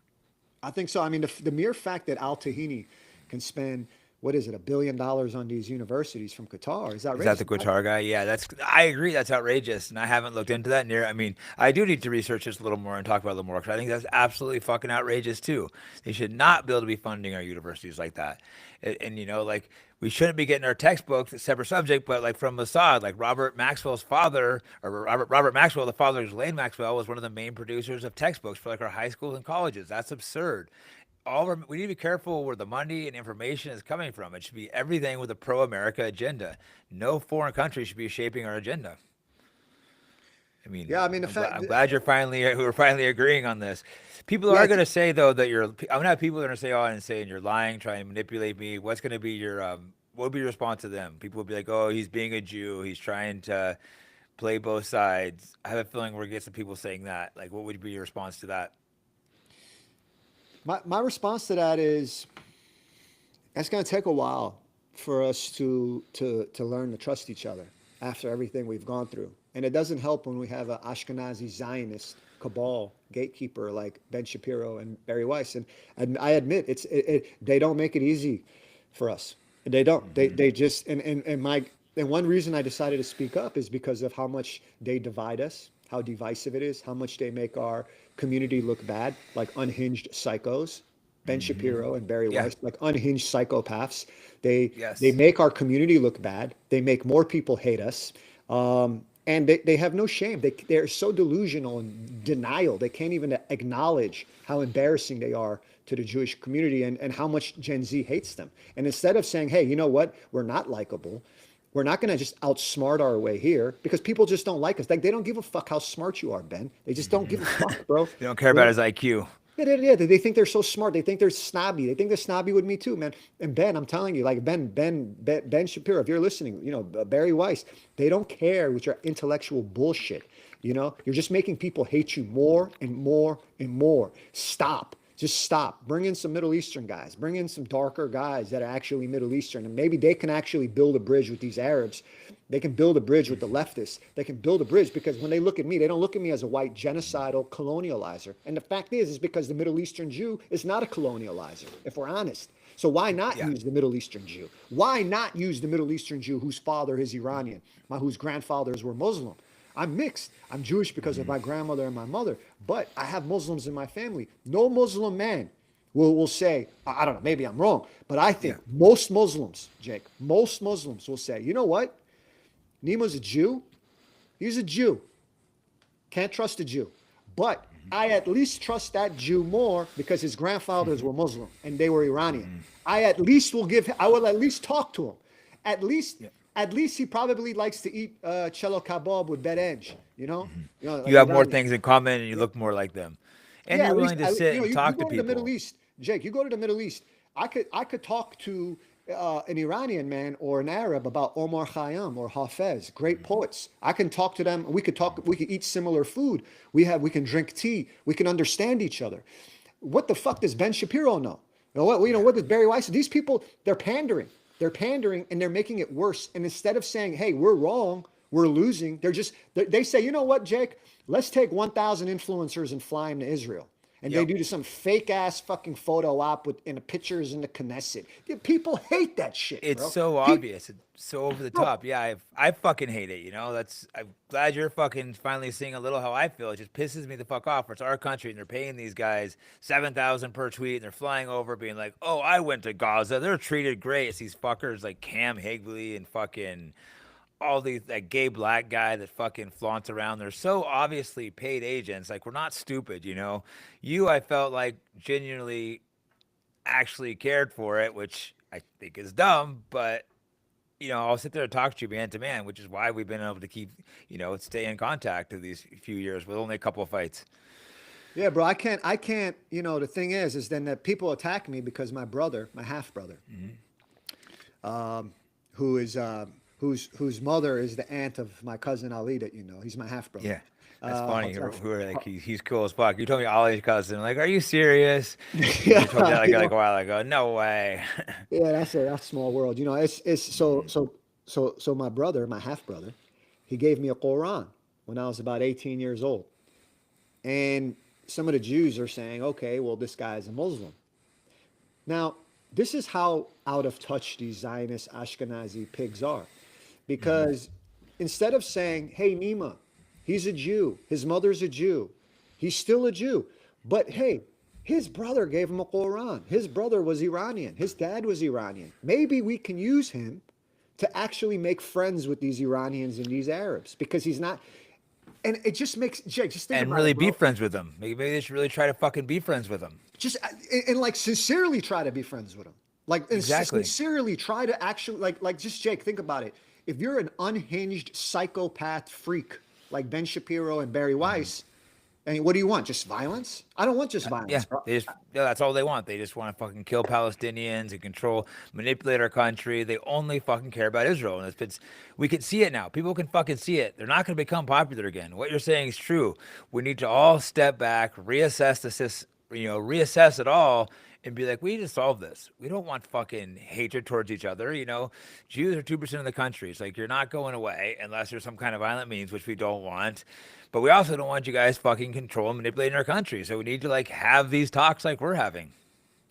I think so. I mean, the mere fact that Al Tahini can spend what is it, $1 billion on these universities from Qatar. It's Is that outrageous. the Qatar guy? Yeah, I agree. That's outrageous, and I haven't looked into that near. I mean, I do need to research this a little more and talk about it a little more because I think that's absolutely fucking outrageous too. They should not be able to be funding our universities like that, and like we shouldn't be getting our textbooks, a separate subject, but like from Mossad, like Robert Maxwell's father, or Robert Maxwell, the father of Ghislaine Maxwell, was one of the main producers of textbooks for like our high schools and colleges. That's absurd. We need to be careful where the money and information is coming from. It should be everything with a pro-America agenda. No foreign country should be shaping our agenda. I mean, Yeah, I mean, the I'm fact, glad we're finally agreeing on this. People yeah, are going to say though that I'm gonna have people that are going to say, "Oh, and saying you're lying, trying to manipulate me." What's going to be what would be your response to them? People will be like, "Oh, he's being a Jew. He's trying to play both sides." I have a feeling we're going to get some people saying that. Like, what would be your response to that? my response to that is it's going to take a while for us to learn to trust each other after everything we've gone through. And it doesn't help when we have an Ashkenazi Zionist cabal gatekeeper like Ben Shapiro and Barry Weiss. And I admit they don't make it easy for us. They don't. They just and one reason I decided to speak up is because of how much they divide us, how divisive it is, how much they make our community look bad, like unhinged psychos. Ben Shapiro and Barry Yeah. Weiss, like unhinged psychopaths. They Yes. make our community look bad. They make more people hate us. And they have no shame. They're so delusional and denial. They can't even acknowledge how embarrassing they are to the Jewish community and how much Gen Z hates them. And instead of saying, hey, you know what? We're not likable. We're not going to just outsmart our way here because people just don't like us. Like they don't give a fuck how smart you are, Ben. They just don't give a fuck, bro. They don't care You about know? his IQ. Yeah. They think they're so smart. They think they're snobby. They think they're snobby with me too, man. And Ben, I'm telling you, like Ben Shapiro, if you're listening, Barry Weiss, they don't care with your intellectual bullshit. You're just making people hate you more and more and more. Stop. Just stop. Bring in some Middle Eastern guys. Bring in some darker guys that are actually Middle Eastern, and maybe they can actually build a bridge with these Arabs. They can build a bridge with the leftists. They can build a bridge because when they look at me, they don't look at me as a white genocidal colonializer. And the fact is because the Middle Eastern Jew is not a colonializer, if we're honest. So why not Yeah. use the Middle Eastern Jew? Why not use the Middle Eastern Jew whose father is Iranian, whose grandfathers were Muslim? I'm mixed. I'm Jewish because of my grandmother and my mother, but I have Muslims in my family. No Muslim man will say, I don't know, maybe I'm wrong, but I think Yeah. most Muslims, Jake, most Muslims will say, you know what? Nima's a Jew. He's a Jew. Can't trust a Jew. But I at least trust that Jew more because his grandfathers were Muslim and they were Iranian. I will at least talk to him. At least Yeah. at least he probably likes to eat cello kebab with bed edge, like You have more Iranian. things in common and you Yeah, look more like them. And yeah, you're willing to sit and you talk to go to the Middle people. East, Jake. You go to the Middle East. I could talk to an Iranian man or an Arab about Omar Khayyam or Hafez, great poets. I can talk to them. We could talk. We could eat similar food. We can drink tea. We can understand each other. What the fuck does Ben Shapiro know? What does Barry Weiss? These people, they're pandering. They're pandering and they're making it worse. And instead of saying, hey, we're wrong, we're losing, they say, you know what, Jake? Let's take 1,000 influencers and fly them to Israel. And they Yep. do some fake ass fucking photo op with in the pictures in the Knesset. People hate that shit, It's bro. so People, obvious. It's so over the bro, top. Yeah, I fucking hate it. I'm glad you're fucking finally seeing a little how I feel. It just pisses me the fuck off. It's our country and they're paying these guys 7,000 per tweet and they're flying over being like, "Oh, I went to Gaza. They're treated great." It's these fuckers like Cam Higley and fucking all these that gay black guy that fucking flaunts around. They're so obviously paid agents. Like we're not stupid. I felt like genuinely actually cared for it, which I think is dumb, but I'll sit there and talk to you man to man, which is why we've been able to keep, stay in contact through these few years with only a couple of fights. yeah, bro. I can't. The thing is then that people attack me because my brother, my half brother, who is whose mother is the aunt of my cousin Ali that you know. He's my half brother. Yeah. That's funny. Uh, Who are like he's cool as fuck. You told me Ollie's cousin. Like, are you serious? You told me that yeah, like a while ago. No way. yeah, that's a small world. It's so my brother, my half brother, he gave me a Quran when I was about 18 years old. And some of the Jews are saying, okay, well, this guy is a Muslim. Now, this is how out of touch these Zionist Ashkenazi pigs are. Mm-hmm. Because instead of saying, hey, Nima, he's a Jew, his mother's a Jew, he's still a Jew. But hey, his brother gave him a Quran. His brother was Iranian. His dad was Iranian. Maybe we can use him to actually make friends with these Iranians and these Arabs because he's not. And it just makes, Jake, just think And about it, really be bro. friends with them. Maybe they should really try to fucking be friends with them. Just and like sincerely try to be friends with him, like and Exactly. sincerely try to actually like just Jake, think about it. If you're an unhinged psychopath freak like Ben Shapiro and Barry Mm-hmm. Weiss, and what do you want? Just violence? I don't want just Yeah, violence, bro. they just yeah, that's all they want. They just want to fucking kill Palestinians and control, manipulate our country. They only fucking care about Israel, and we can see it now. People can fucking see it. They're not going to become popular again. What you're saying is true. We need to all step back, reassess reassess it all, and be like, we need to solve this. We don't want fucking hatred towards each other. Jews are 2% of the country. It's like you're not going away unless there's some kind of violent means, which we don't want. But we also don't want you guys fucking control and manipulating our country. So we need to like have these talks like we're having.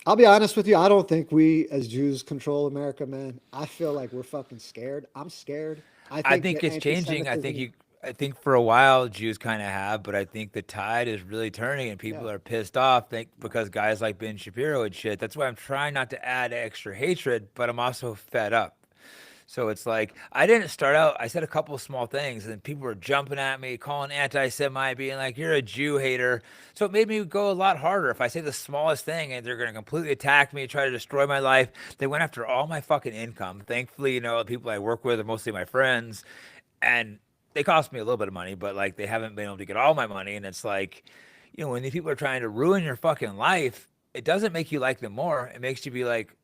I'll be honest with you. I don't think we as Jews control America, man. I feel like we're fucking scared. I'm scared. I I think think that it's changing. anti-Semitism. I think for a while Jews kind of have, but I think the tide is really turning and Yeah. people are pissed off because guys like Ben Shapiro and shit. That's why I'm trying not to add extra hatred, but I'm also fed up. So it's like I didn't start out. I said a couple of small things, and then people were jumping at me, calling anti-Semite, being like, "You're a Jew hater." So it made me go a lot harder. If I say the smallest thing, and they're going to completely attack me, try to destroy my life, they went after all my fucking income. Thankfully, the people I work with are mostly my friends, and they cost me a little bit of money, but like they haven't been able to get all my money. And it's like, when these people are trying to ruin your fucking life, it doesn't make you like them more. It makes you be like,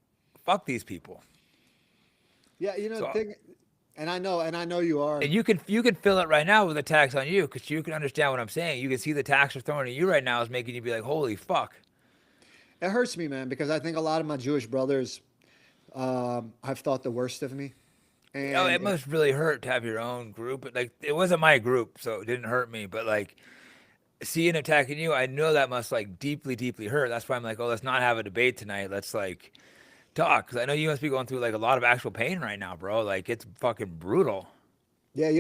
"Fuck these people." Yeah, the So thing, and I know you are. and you can feel it right now with the tax on you because you can understand what I'm saying. You can see the tax they're throwing at you right now is making you be like, holy fuck. It hurts me, man, because I think a lot of my Jewish brothers have thought the worst of me, It and must really hurt to have your own group. But like, it wasn't my group, so it didn't hurt me. But like, seeing attacking you, I know that must like deeply, deeply hurt. That's why I'm like, oh, let's not have a debate tonight. Let's like talk because I know you must be going through like a lot of actual pain right now, bro. Like, it's fucking brutal. yeah,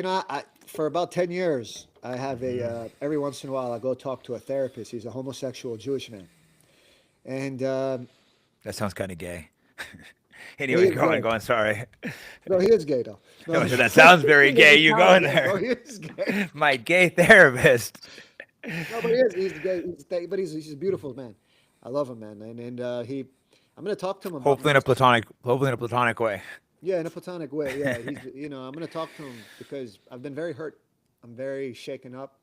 for about 10 years, I have a every once in a while I go talk to a therapist. He's a homosexual Jewish man, and That sounds kind of gay. he Anyway, is go on, gay. go on. Sorry. No, he is gay though. No, No, so that sounds very he's gay. You going Italian, bro. there? He is gay. My gay therapist. No, but he is. He's gay. But he's a beautiful man. I love him, man. I'm gonna talk to him about my. Hopefully in a platonic way. Yeah, in a platonic way. Yeah, I'm going to talk to him because I've been very hurt. I'm very shaken up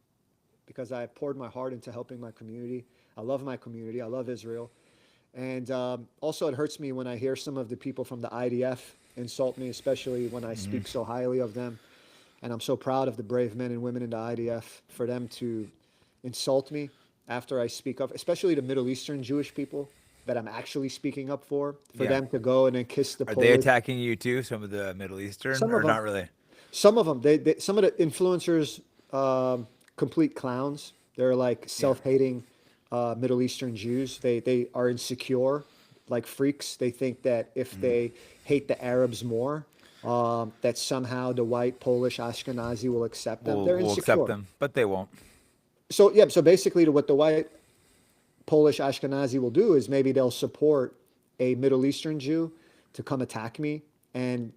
because I poured my heart into helping my community. I love my community. I love Israel. And also, it hurts me when I hear some of the people from the IDF insult me, especially when I Hmm. speak so highly of them. And I'm so proud of the brave men and women in the IDF for them to insult me after I speak up, especially the Middle Eastern Jewish people that I'm actually speaking up for Yeah. them to go and then kiss the Are they Polish. attacking you too? Some of the Middle Eastern, Some of or them. not really? Some of them, some of the influencers, complete clowns. They're like Yeah. self-hating Middle Eastern Jews. They are insecure, like freaks. They think that if Hmm. they hate the Arabs more, that somehow the white Polish Ashkenazi will accept them. They're We'll accept insecure. them, but they won't. So yeah, so basically, what the white Polish Ashkenazi will do is maybe they'll support a Middle Eastern Jew to come attack me, and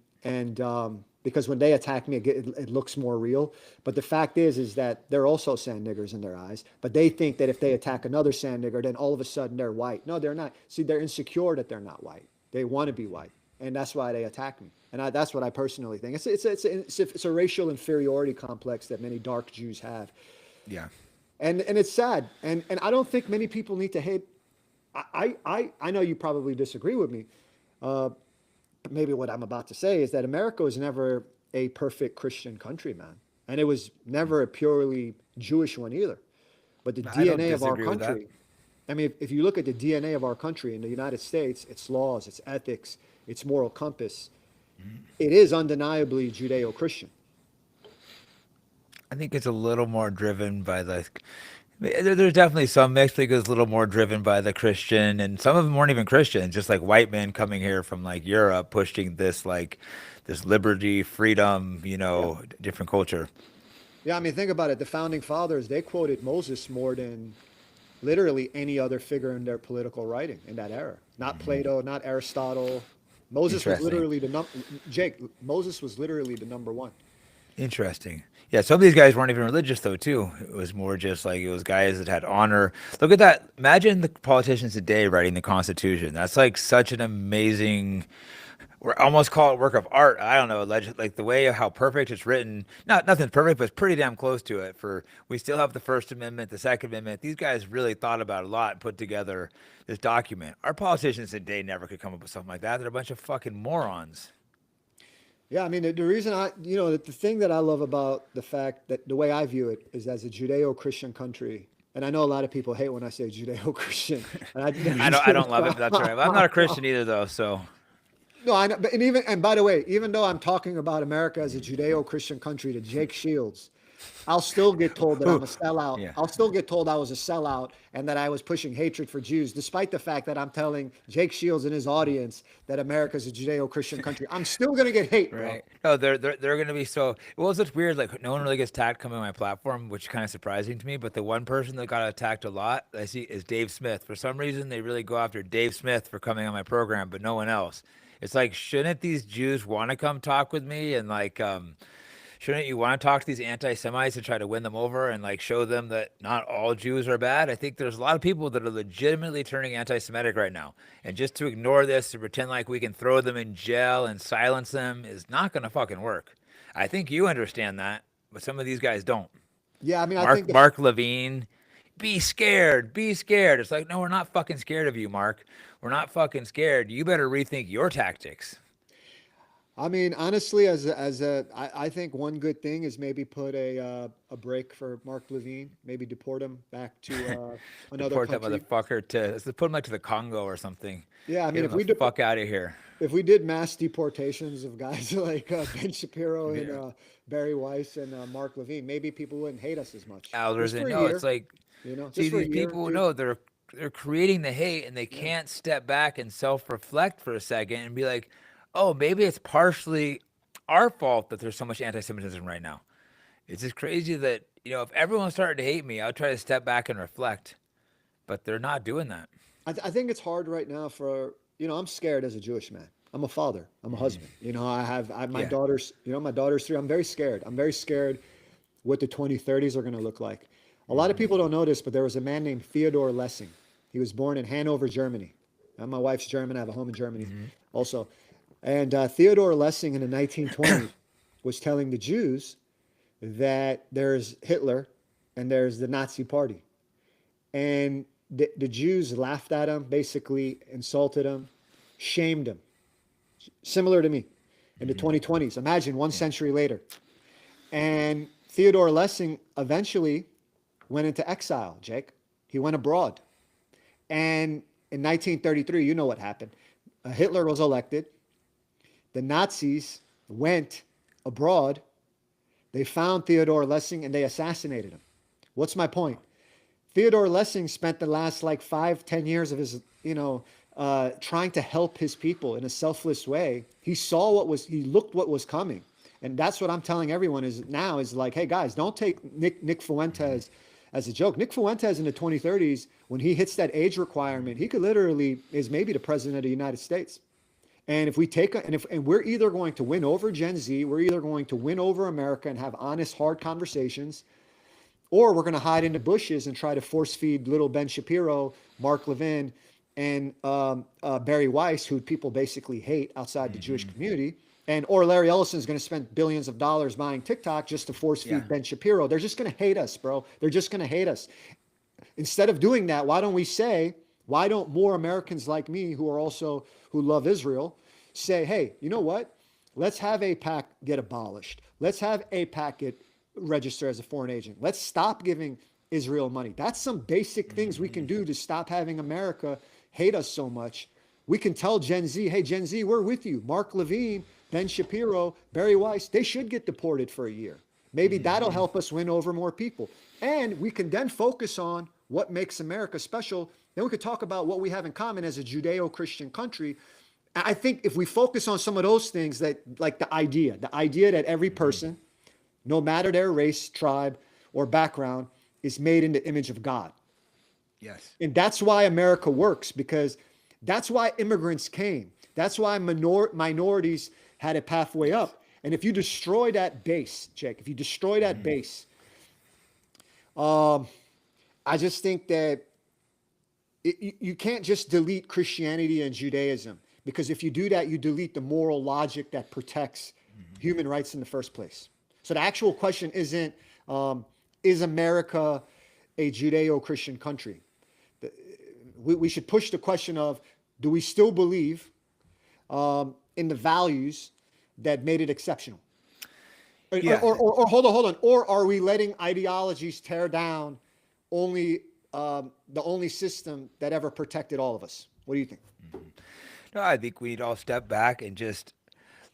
because when they attack me, it looks more real. But the fact is that they're also sand niggers in their eyes. But they think that if they attack another sand nigger, then all of a sudden they're white. No, they're not. See, they're insecure that they're not white. They want to be white, and that's why they attack me. And that's what I personally think. It's a racial inferiority complex that many dark Jews have, Yeah. and it's sad. And I don't think many people need to hate. I know you probably disagree with me. Maybe what I'm about to say is that America was never a perfect Christian country, man, and it was never a purely Jewish one either. But the I don't DNA of our disagree with that. country, I mean, if you look at the DNA of our country in the United States, its laws, its ethics, its moral compass, it is undeniably Judeo-Christian. I think it's a little more driven by like There's definitely some mix because it's a little more driven by the Christian, and some of them weren't even Christian. Just like white men coming here from like Europe, pushing this like this liberty, freedom, Yeah. different culture. Yeah, I mean, think about it. The founding fathers, they quoted Moses more than literally any other figure in their political writing in that era. Not Plato, not Aristotle. Moses was Interesting. literally Jake, Moses was literally the number one. Interesting. Yeah, some of these guys weren't even religious though, too. It was more just like it was guys that had honor. Look at that. Imagine the politicians today writing the Constitution. That's like such an amazing. We almost call it work of art. I don't know, like the way of how perfect it's written. Not nothing's perfect, but it's pretty damn close to it. For we still have the First Amendment, the Second Amendment. These guys really thought about it a lot and put together this document. Our politicians today never could come up with something like that. They're a bunch of fucking morons. Yeah, I mean, the reason the thing that I love about the fact that the way I view it is as a Judeo-Christian country, and I know a lot of people hate when I say Judeo-Christian, and I don't love it, but that's all right. But I'm not a Christian either, though. So No, I know, but and by the way, even though I'm talking about America as a Judeo-Christian country to Jake Shields, I'll still get told that I'm a sellout. yeah. I'll still get told I was a sellout and that I was pushing hatred for Jews, despite the fact that I'm telling Jake Shields and his audience that America's a Judeo-Christian country. I'm still gonna get hate, bro. Right. No, they're gonna be so. Well, it's weird. Like no one really gets attacked coming on my platform, which is kind of surprising to me. But the one person that got attacked a lot I see is Dave Smith. For some reason, they really go after Dave Smith for coming on my program, but no one else. It's like, shouldn't these Jews want to come talk with me and like, shouldn't you want to talk to these anti-Semites to try to win them over and like show them that not all Jews are bad? I think there's a lot of people that are legitimately turning anti-Semitic right now, and just to ignore this to pretend like we can throw them in jail and silence them is not gonna fucking work. I think you understand that, but some of these guys don't. Yeah, I mean, I think Mark Mark Levine, be scared, be scared. It's like, no, we're not fucking scared of you, Mark. We're not fucking scared. You better rethink your tactics. honestly, I think one good thing is maybe put a break for Mark Levine, maybe deport him back to another Deport that country. motherfucker to let's put him like to the Congo or something. Yeah, I Get mean, him the fuck out of here. if we did mass deportations of guys like Ben Shapiro and Yeah. Barry Weiss and Mark Levine, maybe people wouldn't hate us as much. Just Elders for and a no, it's year, like see just for a these year or people two. know they're creating the hate and they Yeah. can't step back and self-reflect for a second and be like, oh, maybe it's partially our fault that there's so much anti-Semitism right now. It's just crazy that if everyone started to hate me, I'll try to step back and reflect, but they're not doing that. I think it's hard right now for, I'm scared as a Jewish man. I'm a father. I'm a husband. My Yeah. daughters, my daughter's three. I'm very scared. I'm very scared what the 2030s are going to look like. A lot of people don't know this, but there was a man named Theodore Lessing. He was born in Hanover, Germany. My wife's German. I have a home in Germany also. And Theodore Lessing in the 1920s was telling the Jews that there's Hitler and there's the Nazi Party. And the Jews laughed at him, basically insulted him, shamed him, similar to me in the 2020s. Imagine one century later. And Theodore Lessing eventually went into exile, Jake. He went abroad. And in 1933, you know what happened. Hitler was elected. The Nazis went abroad. They found Theodore Lessing and they assassinated him. What's my point? Theodore Lessing spent the last like 5, 10 years of his, trying to help his people in a selfless way. He looked what was coming. And that's what I'm telling everyone is like, hey guys, don't take Nick Fuentes as a joke. Nick Fuentes in the 2030s, when he hits that age requirement, he could literally is maybe the president of the United States. And if we take and we're either going to win over Gen Z, we're either going to win over America and have honest, hard conversations, or we're going to hide in the bushes and try to force feed little Ben Shapiro, Mark Levin, and Barry Weiss, who people basically hate outside the Jewish community. Or Larry Ellison is going to spend billions of dollars buying TikTok just to force Yeah. feed Ben Shapiro. They're just going to hate us, bro. They're just going to hate us. Instead of doing that, why don't more Americans like me who love Israel say, hey, you know what? Let's have APAC get abolished. Let's have APAC get register as a foreign agent. Let's stop giving Israel money. That's some basic things we can do to stop having America hate us so much. We can tell Gen Z, hey, Gen Z, we're with you. Mark Levine, Ben Shapiro, Barry Weiss, they should get deported for a year. Maybe that'll help us win over more people. And we can then focus on what makes America special. Then we could talk about what we have in common as a Judeo-Christian country. I think if we focus on some of those things, that like the idea that every person, no matter their race, tribe, or background, is made in the image of God. Yes. And that's why America works, because that's why immigrants came. That's why minorities had a pathway up. And if you destroy that base, Jake, if you destroy that base, I just think that you can't just delete Christianity and Judaism, because if you do that, you delete the moral logic that protects human rights in the first place. So the actual question isn't, is America a Judeo-Christian country? We should push the question of, do we still believe in the values that made it exceptional? Yeah. Or hold on. Or are we letting ideologies tear down the only system that ever protected all of us? What do you think? No, I think we need to all step back and just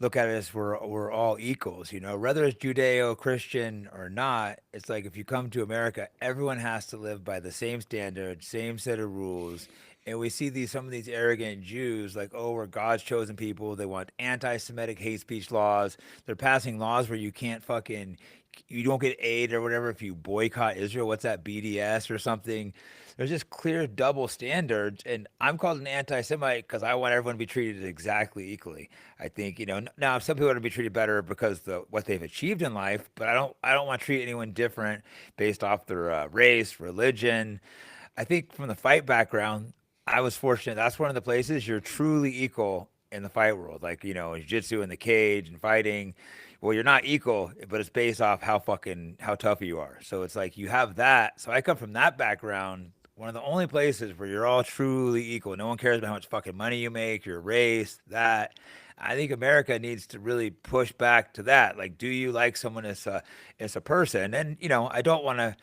look at it as we're all equals, you know, whether it's Judeo-Christian or not. It's like if you come to America, everyone has to live by the same standards, same set of rules. And we see some of these arrogant Jews like, oh, we're God's chosen people. They want anti-Semitic hate speech laws. They're passing laws where you don't get aid or whatever if you boycott Israel. What's that, BDS or something? There's just clear double standards, and I'm called an anti-Semite because I want everyone to be treated exactly equally. I think, now some people want to be treated better because what they've achieved in life, but I don't want to treat anyone different based off their race, religion. I think from the fight background, I was fortunate. That's one of the places you're truly equal in the fight world, like jiu-jitsu in the cage and fighting. Well, you're not equal, but it's based off how tough you are. So it's like you have that. So I come from that background. One of the only places where you're all truly equal. No one cares about how much fucking money you make, your race, that. I think America needs to really push back to that. Like, do you like someone as a person? And I don't want to.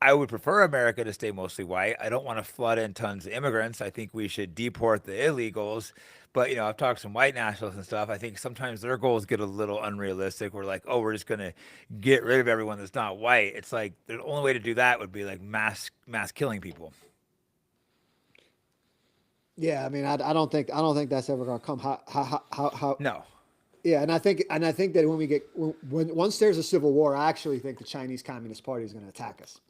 I would prefer America to stay mostly white. I don't want to flood in tons of immigrants. I think we should deport the illegals. But I've talked to some white nationalists and stuff. I think sometimes their goals get a little unrealistic. We're like, oh, we're just gonna get rid of everyone that's not white. It's like the only way to do that would be like mass killing people. Yeah, I mean, I don't think that's ever going to come. How? No. Yeah, and I think that when once there's a civil war, I actually think the Chinese Communist Party is going to attack us.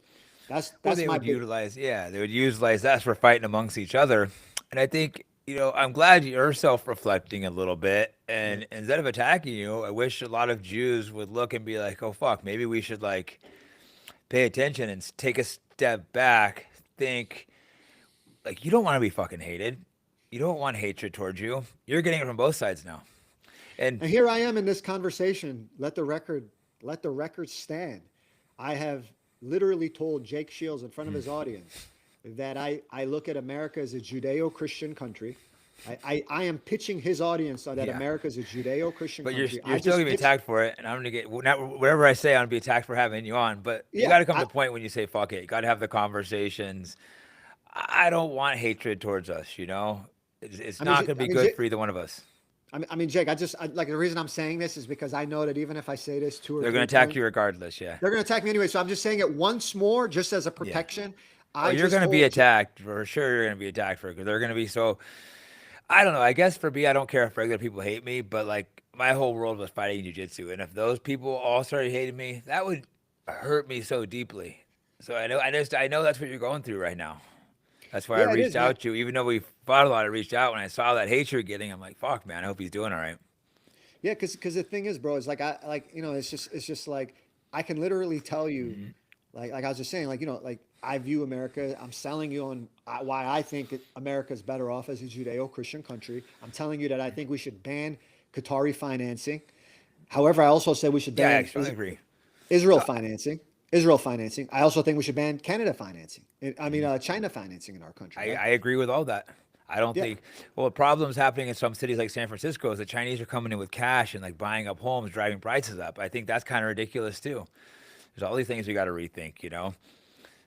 That's they my would big. utilize us for fighting amongst each other. And I think I'm glad you're self-reflecting a little bit. And instead of attacking you, I wish a lot of Jews would look and be like, oh fuck, maybe we should like pay attention and take a step back. Think like you don't want to be fucking hated. You don't want hatred towards you. You're getting it from both sides now. And here I am in this conversation. Let the record stand. I have literally told Jake Shields in front of his audience that I look at America as a Judeo-Christian country. I am pitching his audience that America is a Judeo-Christian country. But you're still going to be attacked for it, and I'm going to get whatever I say, I'm going to be attacked for having you on. But you got to come to a point when you say, fuck it. You got to have the conversations. I don't want hatred towards us, It's not going to be good for either one of us. I mean, Jake, like the reason I'm saying this is because I know that even if I say this they're going to attack you regardless. Yeah, they're going to attack me anyway. So I'm just saying it once more, just as a protection. Yeah. You're going to be attacked for sure. You're going to be attacked for because they're going to be so. I don't know. I guess for me, I don't care if regular people hate me, but like my whole world was fighting jiu-jitsu, and if those people all started hating me, that would hurt me so deeply. So I know that's what you're going through right now. That's why I reached out to you. Even though we fought a lot, I reached out when I saw that hatred getting. I'm like, fuck, man. I hope he's doing all right. Yeah, because the thing is, bro, it's like it's just like I can literally tell you, like I was just saying, like I view America. I'm selling you on why I think America is better off as a Judeo-Christian country. I'm telling you that I think we should ban Qatari financing. However, I also said we should ban Israel financing. I also think we should ban Canada financing. China financing in our country. Right? I agree with all that. I don't think. Well, the problem's happening in some cities like San Francisco is the Chinese are coming in with cash and like buying up homes, driving prices up. I think that's kind of ridiculous too. There's all these things we got to rethink.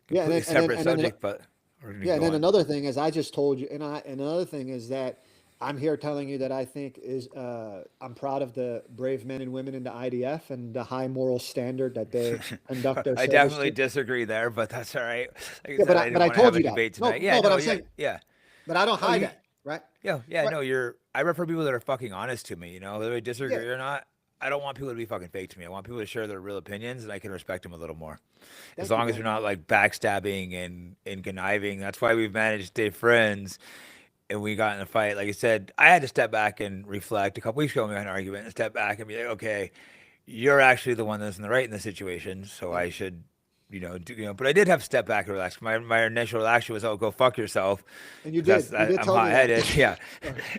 Completely separate subject, but and then another thing is I just told you, and another thing is that I'm here telling you that I think is I'm proud of the brave men and women in the IDF and the high moral standard that they conduct their I service definitely to. disagree there, but that's all right. Like I Yeah, said, I but didn't I want to have told a you that. debate tonight. No, Yeah, no, but no, I'm yeah, saying, yeah. but I don't No, hide you, that, right? yeah, Right. no, you're. I refer people that are fucking honest to me. Whether they Yeah. disagree or not. I don't want people to be fucking fake to me. I want people to share their real opinions, and I can respect them a little more. As Thank you, long as they're man. not like backstabbing and conniving. That's why we've managed to stay friends. And we got in a fight. Like I said, I had to step back and reflect. A couple weeks ago, we had an argument and step back and be like, okay, you're actually the one that's in the right in the situation, so I Thank you. should, But I did have to step back and relax. My initial reaction was, oh, go fuck yourself, And you because that's did. You did I'm tell hot me that. headed, yeah.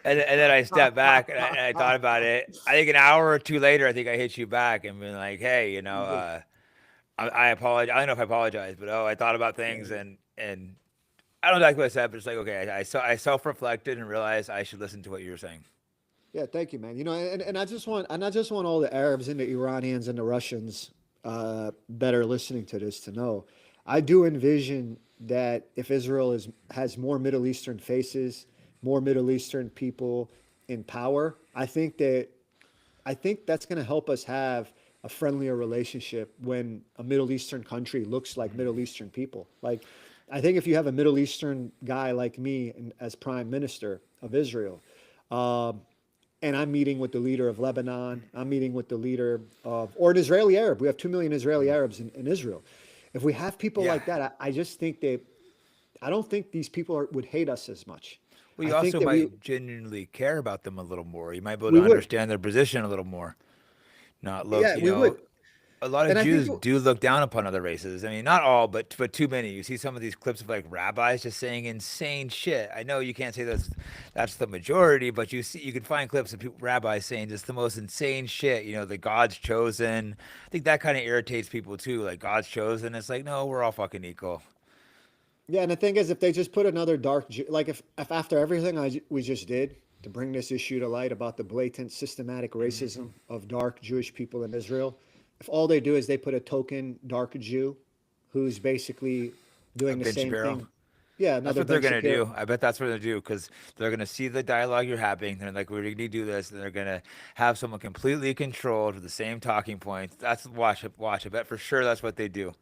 And then I stepped back and I thought about it. I think an hour or two later, I think I hit you back and been like, hey, You did. I apologize. I don't know if I apologize, but I thought about things Yeah. and I don't know exactly what I said, but it's like, okay, I self reflected and realized I should listen to what you were saying. Yeah, thank you, man. And I just want all the Arabs and the Iranians and the Russians that are listening to this to know, I do envision that if Israel is has more Middle Eastern faces, more Middle Eastern people in power, I think that's going to help us have a friendlier relationship when a Middle Eastern country looks like Middle Eastern people. Like, I think if you have a Middle Eastern guy like me as prime minister of Israel, um, and I'm meeting with the leader of Lebanon, I'm meeting with the leader of, or an Israeli Arab. We have 2 million Israeli Arabs in Israel. If we have people Yeah. like that, I just think I don't think these people would hate us as much. Well, I you think also that might genuinely care about them a little more. You might be able we to would, understand their position a little more. Not look, yeah, we would. a lot of And I think Jews do look down upon other races. I mean, not all, but too many. You see some of these clips of like rabbis just saying insane shit. I know you can't say that's the majority, but you can find clips of people, rabbis saying just the most insane shit. The God's chosen. I think that kind of irritates people too. Like God's chosen. It's like no, we're all fucking equal. Yeah, and the thing is, if they just put another like if after everything we just did to bring this issue to light about the blatant systematic racism of dark Jewish people in Israel, if all they do is they put a token dark Jew who's basically doing the Ben same Shapiro. thing, yeah, That's another what they're Ben gonna Shapiro. do. I bet that's what they're gonna do because they're gonna see the dialogue you're having. They're like, "We need to do this," and they're gonna have someone completely controlled with the same talking points. That's watch it. Watch. I bet for sure that's what they do.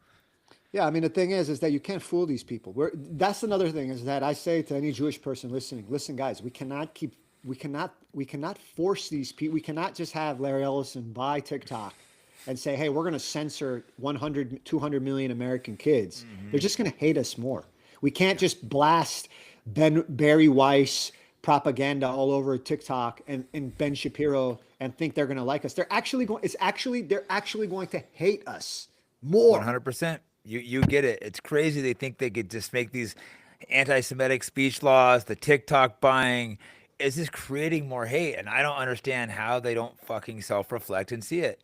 Yeah, I mean the thing is that you can't fool these people. That's another thing is that I say to any Jewish person listening, listen, guys, we cannot force these people. We cannot just have Larry Ellison buy TikTok and say, hey, we're going to censor 100, 200 million American kids. They're just going to hate us more. We can't Yeah. just blast Barry Weiss propaganda all over TikTok and Ben Shapiro and think they're going to like us. They're actually going to hate us One more. hundred percent. You get it. It's crazy. They think they could just make these anti-Semitic speech laws, the TikTok buying. It's just creating more hate, and I don't understand how they don't fucking self-reflect and see it.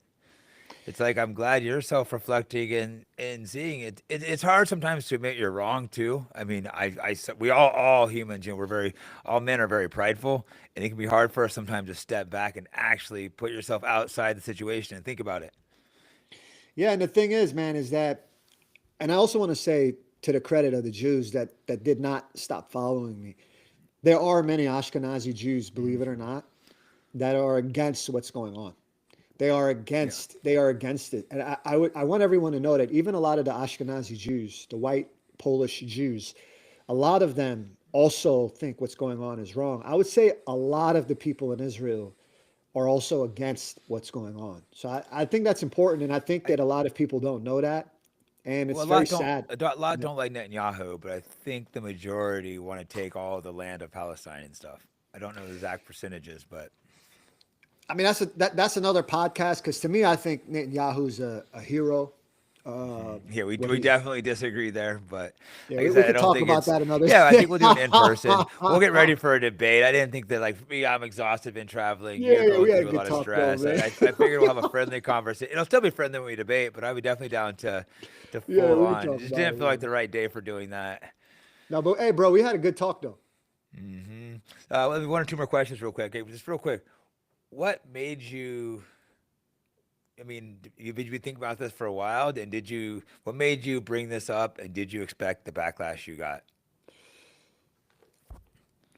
It's like I'm glad you're self-reflecting and seeing it. It's hard sometimes to admit you're wrong too. I mean, we all humans, we're very all men are very prideful, and it can be hard for us sometimes to step back and actually put yourself outside the situation and think about it. Yeah, and the thing is, man, is that, and I also want to say to the credit of the Jews that did not stop following me, there are many Ashkenazi Jews, believe it or not, that are against what's going on. Yeah. They are against it, and I want everyone to know that even a lot of the Ashkenazi Jews, the white Polish Jews, a lot of them also think what's going on is wrong. I would say a lot of the people in Israel are also against what's going on. So I think that's important, and I think I, that a lot of people don't know that, and well, it's very sad. a lot don't like Netanyahu, but I think the majority want to take all of the land of Palestine and stuff. I don't know the exact percentages, but I mean, that's another podcast because to me, I think Netanyahu's a hero. yeah, What we he's definitely disagree there. But Yeah, like I we said, I could don't talk think about it's. that another Yeah, I day. think we'll do an in person. We'll get ready for a debate. I didn't think that like for me, I'm exhausted, been traveling. Yeah, You're yeah, we going had a through a good lot of talk though, stress. man. I figured we'll have a friendly conversation. It'll still be friendly when we debate, but I'd be definitely down to Yeah, full we could on. It talk just about didn't it, feel like man. the right day for doing that. No, but hey, bro, we had a good talk though. Hmm one or two more questions, real quick. Okay, just real quick. What made you? I mean, did you think about this for a while? And did you? What made you bring this up? And did you expect the backlash you got?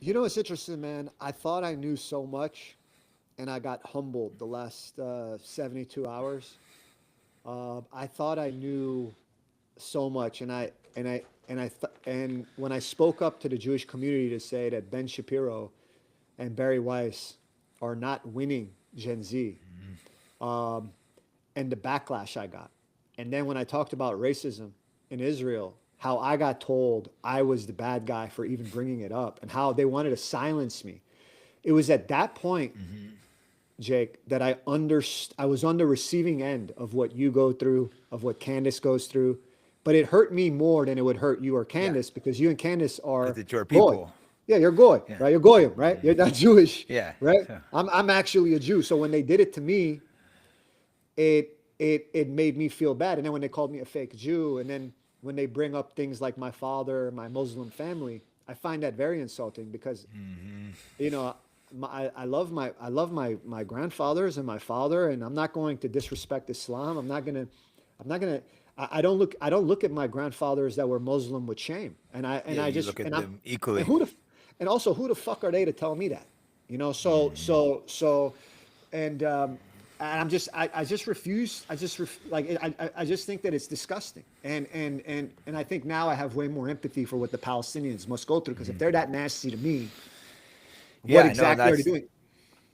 You know, it's interesting, man. I thought I knew so much, and I got humbled the last 72 hours. I thought I knew so much, and when I spoke up to the Jewish community to say that Ben Shapiro and Barry Weiss are not winning Gen Z, um, and the backlash I got, and then when I talked about racism in Israel, how I got told I was the bad guy for even bringing it up, and how they wanted to silence me. It was at that point, Jake, that I was on the receiving end of what you go through, of what Candace goes through. But it hurt me more than it would hurt you or Yeah, Candace, because you and Candace because are it's your goy. people. Yeah, you're goy, Yeah, right? You're goyim, right? You're not Jewish, yeah. right? So, I'm actually a Jew. So when they did it to me, it made me feel bad. And then when they called me a fake Jew, and then when they bring up things like my father, my Muslim family, I find that very insulting because, you know, I love my grandfathers and my father, and I'm not going to disrespect Islam. I'm not gonna I don't look at my grandfathers that were Muslim with shame. yeah, you look at them And equally. and also, who the fuck are they to tell me that? You know, and I'm just I just refuse. I just think that it's disgusting. And I think now I have way more empathy for what the Palestinians must go through, because if they're that nasty to me, what Yeah, no, exactly are they that's doing?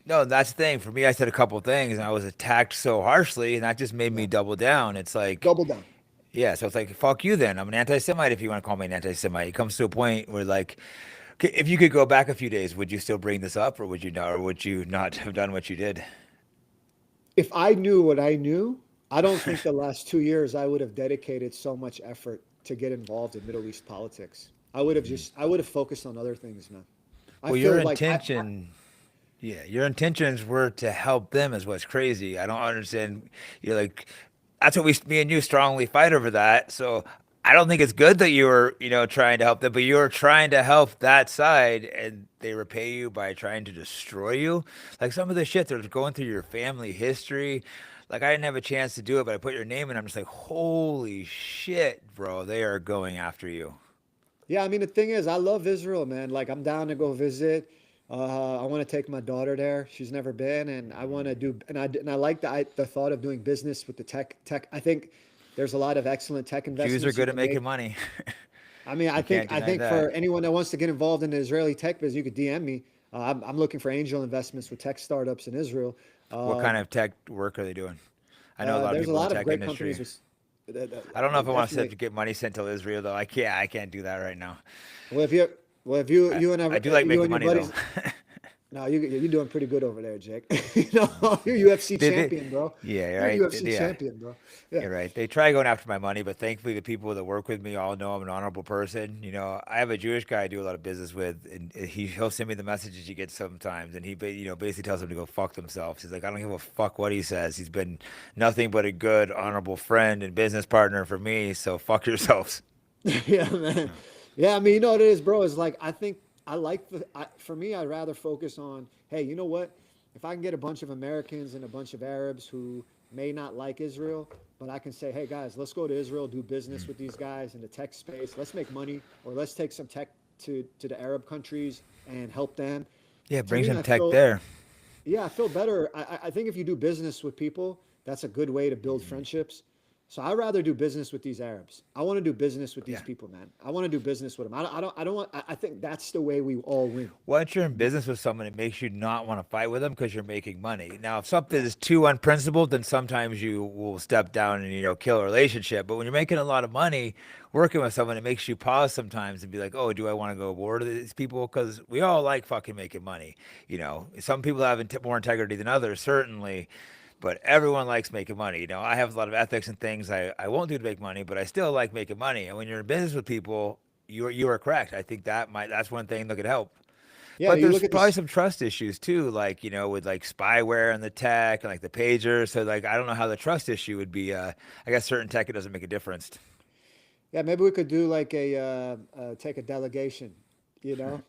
no, that's the thing. For me, I said a couple things, and I was attacked so harshly, and that just made Yeah, me double down. It's like, double down. yeah, so it's like, fuck you then. I'm an anti-Semite if you want to call me an anti-Semite. It comes to a point where, like, if you could go back a few days, would you still bring this up, or would you not, or would you not have done what you did? If I knew what I knew, I don't think the last 2 years I would have dedicated so much effort to get involved in Middle East politics. I would have focused on other things, man. I Well, your feel like intention, yeah, your intentions were to help them is what's crazy. I don't understand. You're like, that's what me and you strongly fight over that. So I don't think it's good that you were, trying to help them, but you were trying to help that side and they repay you by trying to destroy you. Like some of the shit that's going through your family history. Like I didn't have a chance to do it, but I put your name in. I'm just like, holy shit, bro. They are going after you. yeah, I mean, the thing is, I love Israel, man. Like, I'm down to go visit. I want to take my daughter there. She's never been, and I want to do, and I like the thought of doing business with the tech. I think there's a lot of excellent tech Jews are investments you good at can making make. money. I mean, You can't I deny think that. for anyone that wants to get involved in the Israeli tech business, you could DM me. I'm looking for angel investments with tech startups in Israel. What kind Um, of tech work are they doing? I know a lot of there's a people in the lot of tech great companies industry. with I don't know if I want to definitely. set to get money sent to Israel though. I can't. I can't do that right now. Well, if you I, you and I do like you making and your money though. buddies. No, you're doing pretty good over there, Jake. You're UFC they, champion, bro. yeah, You're right. UFC Yeah, champion, bro. Yeah. you're right. They try going after my money, but thankfully the people that work with me all know I'm an honorable person. I have a Jewish guy I do a lot of business with, and he'll send me the messages he gets sometimes, and basically tells them to go fuck themselves. He's like, I don't give a fuck what he says. He's been nothing but a good, honorable friend and business partner for me. So fuck yourselves. Yeah, man. Yeah, I mean, you know what it is, bro. Is like I think I like for me, I'd rather focus on, hey, you know what? If I can get a bunch of Americans and a bunch of Arabs who may not like Israel, but I can say, hey guys, let's go to Israel, do business with these guys in the tech space. Let's make money, or let's take some tech to the Arab countries and help them. Yeah, To bring me, some tech there. yeah, I feel better. I think if you do business with people, that's a good way to build friendships. So I'd rather do business with these Arabs. I want to do business with these Yeah. people, man. I want to do business with them. I don't want, I think that's the way we all win. Once you're in business with someone, it makes you not want to fight with them because you're making money. Now, if something is too unprincipled, then sometimes you will step down and kill a relationship. But when you're making a lot of money working with someone, it makes you pause sometimes and be like, "Oh, do I want to go war to these people?" Because we all like fucking making money. Some people have more integrity than others, certainly. But everyone likes making money. I have a lot of ethics and things I won't do to make money, but I still like making money. And when you're in business with people, you are correct. I think that's one thing that could help. Yeah, But you there's look at probably this. some trust issues too, like with like spyware and the tech and like the pager. So like I don't know how the trust issue would be. I guess certain tech it doesn't make a difference. Yeah, maybe we could do like take a delegation,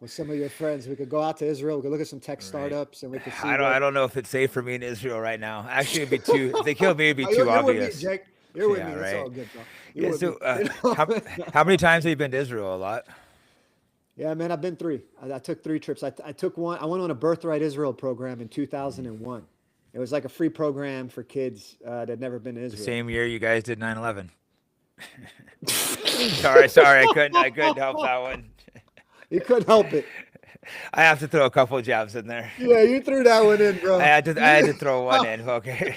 with some of your friends. We could go out to Israel. We could look at some tech Right. startups, and we could see I don't I what. don't know if it's safe for me in Israel right now. Actually, it'd be too. If they kill me, it'd be Oh, too you're with me, obvious. Jake. You're with Yeah. me. It's all Right. good, bro. You're Yeah. with me. So how many times have you been to Israel? A lot. Yeah, man, I've been three. I took three trips. I took one. I went on a Birthright Israel program in 2001. It was like a free program for kids that had never been to The Israel. same year you guys did 9/11. Sorry, I couldn't help that one. You couldn't help it. I have to throw a couple of jabs in there. Yeah, you threw that one in, I bro. had to I You, had to throw one in. Okay.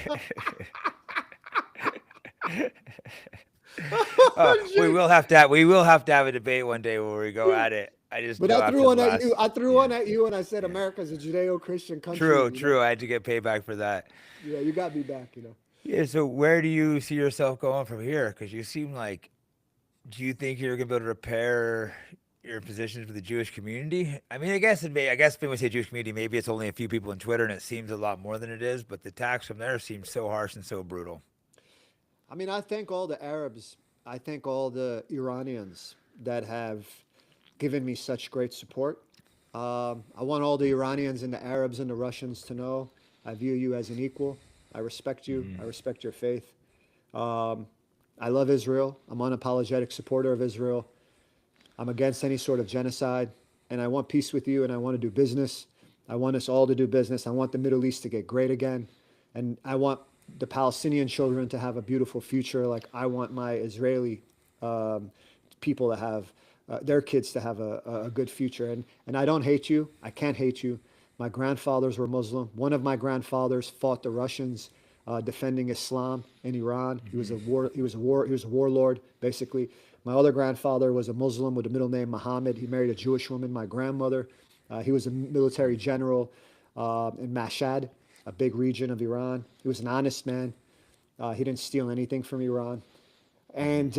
We Shoot. will have to have a debate one day where we go at it. I just But know I threw after the one at you. last, I threw yeah, one at you, and I said yeah. America's a Judeo-Christian country. True, true. I had to get payback for that. Yeah, you got me back. Yeah. So where do you see yourself going from here? Because you seem like, do you think you're gonna be able to repair your positions with the Jewish community? I mean, I guess when we say Jewish community, maybe it's only a few people on Twitter, and it seems a lot more than it is. But the attacks from there seem so harsh and so brutal. I mean, I thank all the Arabs. I thank all the Iranians that have given me such great support. I want all the Iranians and the Arabs and the Russians to know I view you as an equal. I respect you. I respect your faith. Um, I love Israel. I'm unapologetic supporter of Israel. I'm against any sort of genocide, and I want peace with you, and I want to do business. I want us all to do business. I want the Middle East to get great again, and I want the Palestinian children to have a beautiful future. Like I want my Israeli um, people to have their kids to have a good future. And I don't hate you. I can't hate you. My grandfathers were Muslim. One of my grandfathers fought the Russians defending Islam in Iran. He was a war. He was a warlord, basically. My other grandfather was a Muslim with the middle name Muhammad. He married a Jewish woman. My grandmother. He was a military general in Mashhad, a big region of Iran. He was an honest man. He didn't steal anything from Iran. And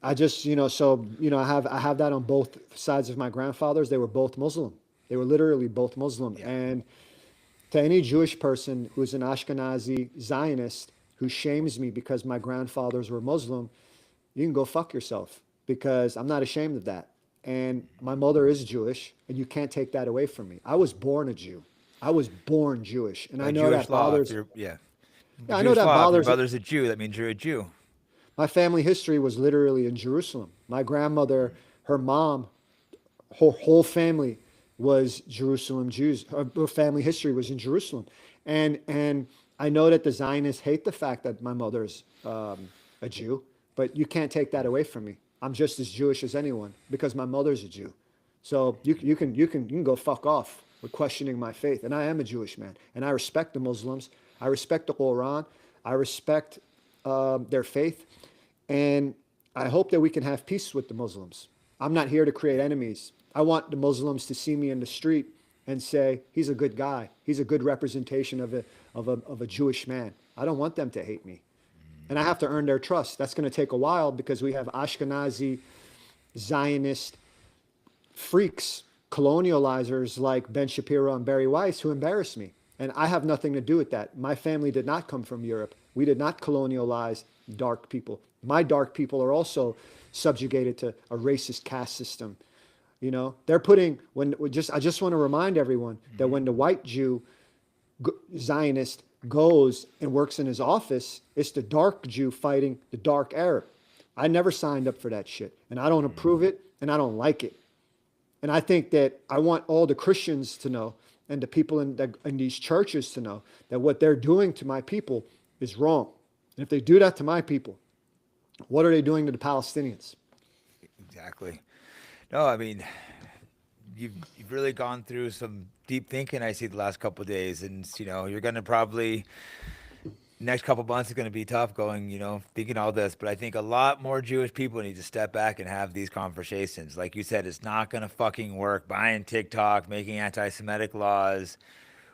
I just, I have that on both sides of my grandfathers. They were both Muslim. They were literally both Muslim. Yeah. And to any Jewish person who's an Ashkenazi Zionist who shames me because my grandfathers were Muslim, you can go fuck yourself because I'm not ashamed of that. And my mother is Jewish, and you can't take that away from me. I was born a Jew. I was born Jewish, and I By know that Jewish law, if bothers. you're yeah, Yeah, I know Jewish that law, if your bothers. brother's a Jew, that means you're a Jew. My family history was literally in Jerusalem. My grandmother, her mom, her whole family was Jerusalem Jews. Her family history was in Jerusalem, and I know that the Zionists hate the fact that my mother's a Jew, but you can't take that away from me. I'm just as Jewish as anyone because my mother's a Jew. So you can go fuck off with questioning my faith, and I am a Jewish man, and I respect the Muslims. I respect the Quran. I respect their faith, and I hope that we can have peace with the Muslims. I'm not here to create enemies. I want the Muslims to see me in the street and say, he's a good guy. He's a good representation of a Jewish man. I don't want them to hate me. And I have to earn their trust. That's going to take a while because we have Ashkenazi, Zionist freaks, colonializers like Ben Shapiro and Barry Weiss who embarrass me. And I have nothing to do with that. My family did not come from Europe. We did not colonialize dark people. My dark people are also subjugated to a racist caste system. They're putting when just I just want to remind everyone that when the white Jew Zionist goes and works in his office, it's the dark Jew fighting the dark Arab. I never signed up for that shit, and I don't approve it, and I don't like it. And I think that I want all the Christians to know and the people in these churches to know that what they're doing to my people is wrong. And if they do that to my people, what are they doing to the Palestinians? Exactly. No, I mean, you've really gone through some deep thinking. I see the last couple of days, and you're gonna probably next couple months is gonna be tough going. Thinking all this, but I think a lot more Jewish people need to step back and have these conversations. Like you said, it's not gonna fucking work. Buying TikTok, making anti-Semitic laws.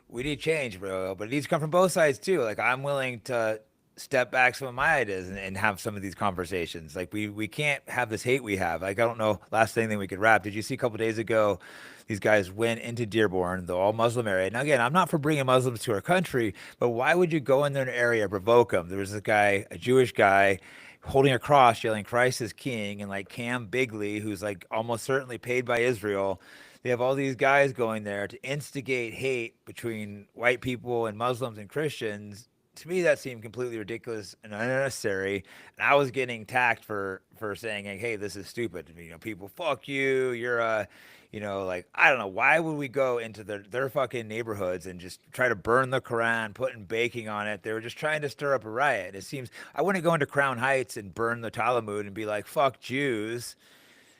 We need change, bro. But it needs to come from both sides too. Like I'm willing to step back some of my ideas and have some of these conversations. Like we can't have this hate we have. Like I don't know. Last thing that we could wrap. Did you see a couple days ago? These guys went into Dearborn, the all Muslim area. Now again, I'm not for bringing Muslims to our country, but why would you go in their area, provoke them? There was a guy, a Jewish guy, holding a cross, yelling "Christ is King," and like Cam Bigley, who's like almost certainly paid by Israel. They have all these guys going there to instigate hate between white people and Muslims and Christians. to me that seemed completely ridiculous and unnecessary. And I was getting attacked for saying, like, hey, this is stupid. You know, people, fuck you. You're a, you know, like, I don't know, why would we go into their fucking neighborhoods and just try to burn the Quran, putting baking on it? They were just trying to stir up a riot. It seems I wouldn't go into Crown Heights and burn the Talmud and be like, fuck Jews.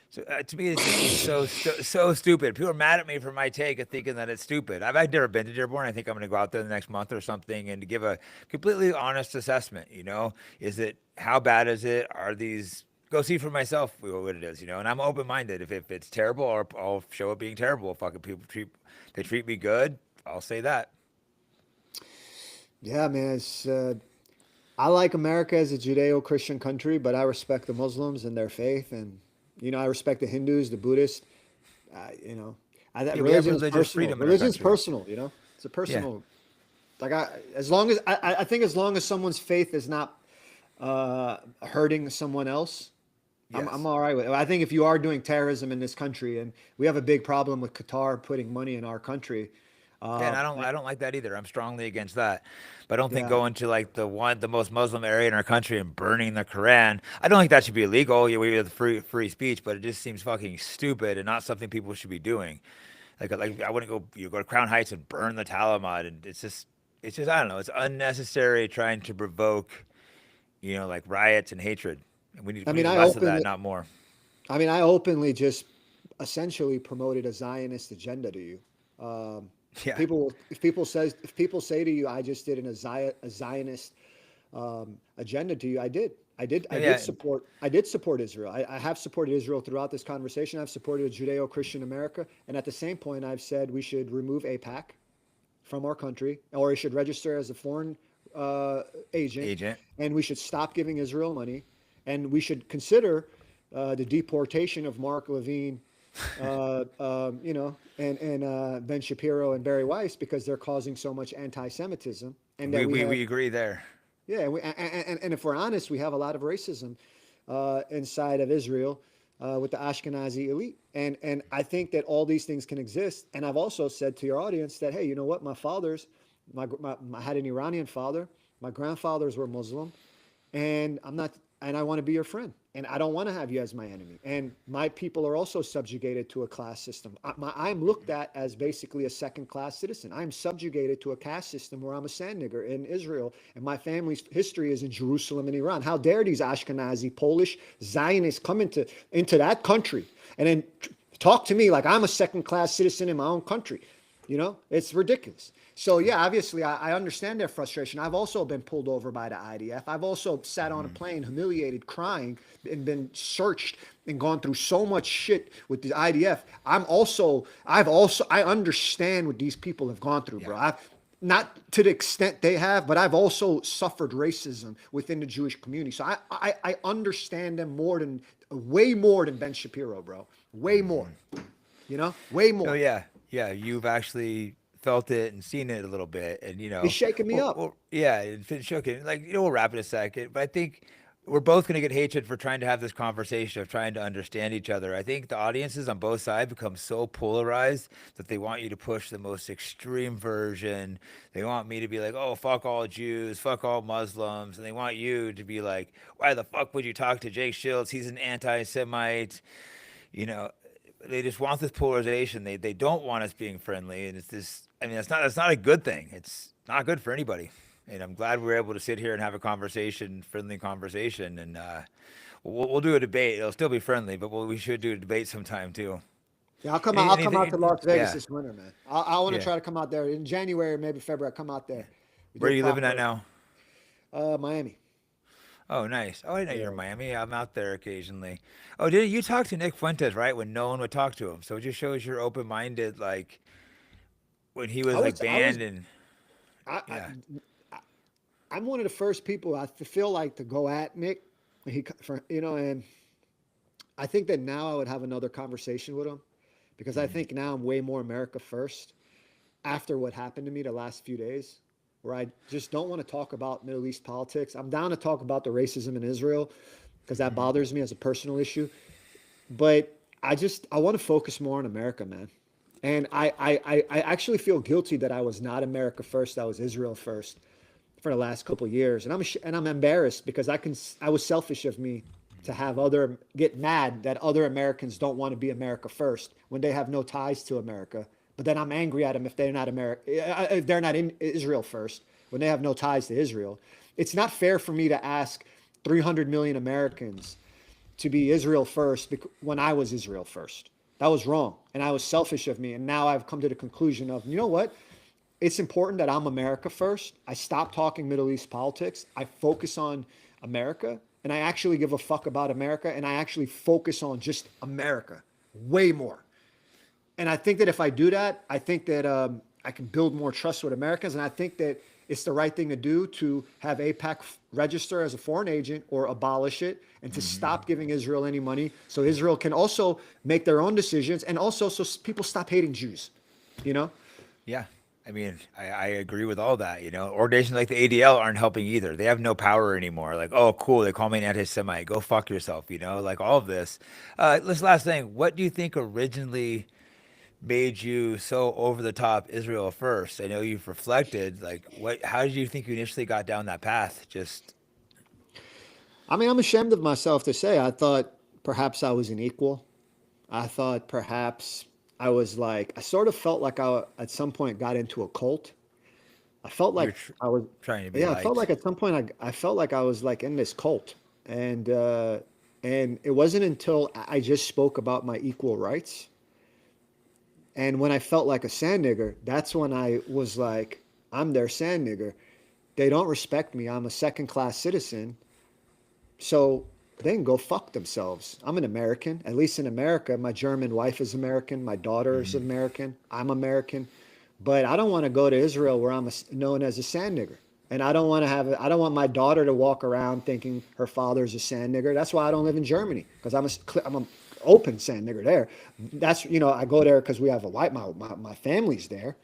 So to me, it just seems so stupid. People are mad at me for my take of thinking that it's stupid. I've never been to Dearborn. I think I'm going to go out there the next month or something and to give a completely honest assessment. You know, is it how bad is it? Are these go see for myself what it is? You know, and I'm open minded. If it's terrible, or I'll show it being terrible. Fucking people treat me good. I'll say that. Yeah, man. I like America as a Judeo-Christian country, but I respect the Muslims and their faith, and I respect the Hindus, the Buddhists. You know, that Yeah, we have religion is religious personal. freedom in our Religion's country. personal. It's a Yeah. personal. Like as long as I think as long as someone's faith is not hurting someone else, I'm Yes. all right with it. I think if you are doing terrorism in this country, and we have a big problem with Qatar putting money in our country, Yeah, and uh, I don't like that either. I'm strongly against that. But I don't think yeah, going to like the most Muslim area in our country and burning the Quran. I don't think that should be illegal. Yeah, we have free speech, but it just seems fucking stupid and not something people should be doing. Like I wouldn't go go to Crown Heights and burn the Talmud, and it's just I don't know. It's unnecessary trying to provoke like riots and hatred. And I we mean, need I less of that, openly, not more. I openly just essentially promoted a Zionist agenda to you. Um, Yeah, if people say to you, I just did a Zionist agenda to you, yeah, I did support Israel. I have supported Israel throughout this conversation. I've supported a Judeo-Christian America, and at the same point, I've said we should remove APAC from our country, or it should register as a foreign uh, agent, agent. and we should stop giving Israel money, and we should consider the deportation of Mark Levine, and Ben Shapiro and Barry Weiss because they're causing so much anti-Semitism, and We that we we, have we agree there. yeah, and if we're honest, we have a lot of racism inside of Israel with the Ashkenazi elite, and I think that all these things can exist. And I've also said to your audience that hey, you know what? I had an Iranian father. My grandfathers were Muslim, and I want to be your friend, and I don't want to have you as my enemy. And my people are also subjugated to a class system. I'm looked at as basically a second class citizen. I'm subjugated to a caste system where I'm a sand nigger in Israel, and my family's history is in Jerusalem and Iran. How dare these Ashkenazi, Polish Zionists come into that country and then talk to me like I'm a second class citizen in my own country? It's ridiculous. So yeah, obviously I understand their frustration. I've also been pulled over by the IDF. I've also sat on a plane, humiliated, crying, and been searched and gone through so much shit with the IDF. I understand what these people have gone through, Yeah. bro. I've not to the extent they have, but I've also suffered racism within the Jewish community. So I understand them way more than Ben Shapiro, bro. Way more. Way So more. yeah, you've actually felt it and seen it a little bit, and He's shaking me up. yeah, it's been shocking. Like we'll wrap in a second, but I think we're both going to get hatred for trying to have this conversation of trying to understand each other. I think the audiences on both sides become so polarized that they want you to push the most extreme version. They want me to be like, oh, fuck all Jews, fuck all Muslims, and they want you to be like, why the fuck would you talk to Jake Shields? He's an anti-Semite. You know, they just want this polarization. They don't want us being friendly, and it's this. I mean, that's not a good thing. It's not good for anybody. And I'm glad we're able to sit here and have a conversation, friendly conversation, and we'll do a debate. It'll still be friendly, but we should do a debate sometime too. Yeah, I'll come out to Anything? Las Vegas Yeah, this winter, man. I want to yeah. try to come out there in January, maybe February. Come out there. We Where do are a you living at cocktail. now? Miami. Oh, nice. Oh, I know you're Yeah. in Miami. I'm out there occasionally. Oh, did you talk to Nick Fuentes, right? When no one would talk to him. So it just shows you're open minded, like when he I was like was, I was, banned and I, I, yeah. I- I'm one of the first people I feel like to go at Nick. And I think that now I would have another conversation with him because I Mm, think now I'm way more America first after what happened to me the last few days, where I just don't want to talk about Middle East politics. I'm down to talk about the racism in Israel because that mhm. bothers me as a personal issue. But I want to focus more on America, man. And I actually feel guilty that I was not America first. I was Israel first. for the last couple of years, and I'm embarrassed because I was selfish of me to have other get mad that other Americans don't want to be America first when they have no ties to America. But then I'm angry at them if they're not if they're not in Israel first when they have no ties to Israel. It's not fair for me to ask 300 million Americans to be Israel first when I was Israel first. That was wrong, and I was selfish of me. And now I've come to the conclusion of, you know what? It's important that I'm America first. I stop talking Middle East politics. I focus on America, and I actually give a fuck about America, and I actually focus on just America way more. And I think that if I do that, I think that I can build more trust with Americans, and I think that it's the right thing to do to have APAC register as a foreign agent or abolish it, and to stop giving Israel any money so Israel can also make their own decisions, and also so people stop hating Jews, you know? Yeah. I mean, I agree with all that. Organizations like the ADL aren't helping either. They have no power anymore. Like, oh, cool, they call me an anti-Semite. Go fuck yourself. Like all of this. This last thing. What do you think originally made you so over the top Israel first? I know you've reflected. Like, how did you think you initially got down that path? Just I mean, I'm ashamed of myself to say I thought perhaps I was an equal. I thought perhaps I was like, I sort of felt like I at some point got into a cult. I felt you're like I was, trying to be yeah, I felt liked. like at some point I felt like I was like in this cult. And, uh, and it wasn't until I just spoke about my equal rights. And when I felt like a sand nigger, that's when I was like, I'm their sand nigger. They don't respect me. I'm a second class citizen. So they can go fuck themselves. I'm an American. At least in America, my German wife is American. My daughter is Hmm. American. I'm American. But I don't want to go to Israel where known as a sand nigger. And I don't want to I don't want my daughter to walk around thinking her father's a sand nigger. That's why I don't live in Germany, because I'm a open sand nigger there. I go there because we have my family's there.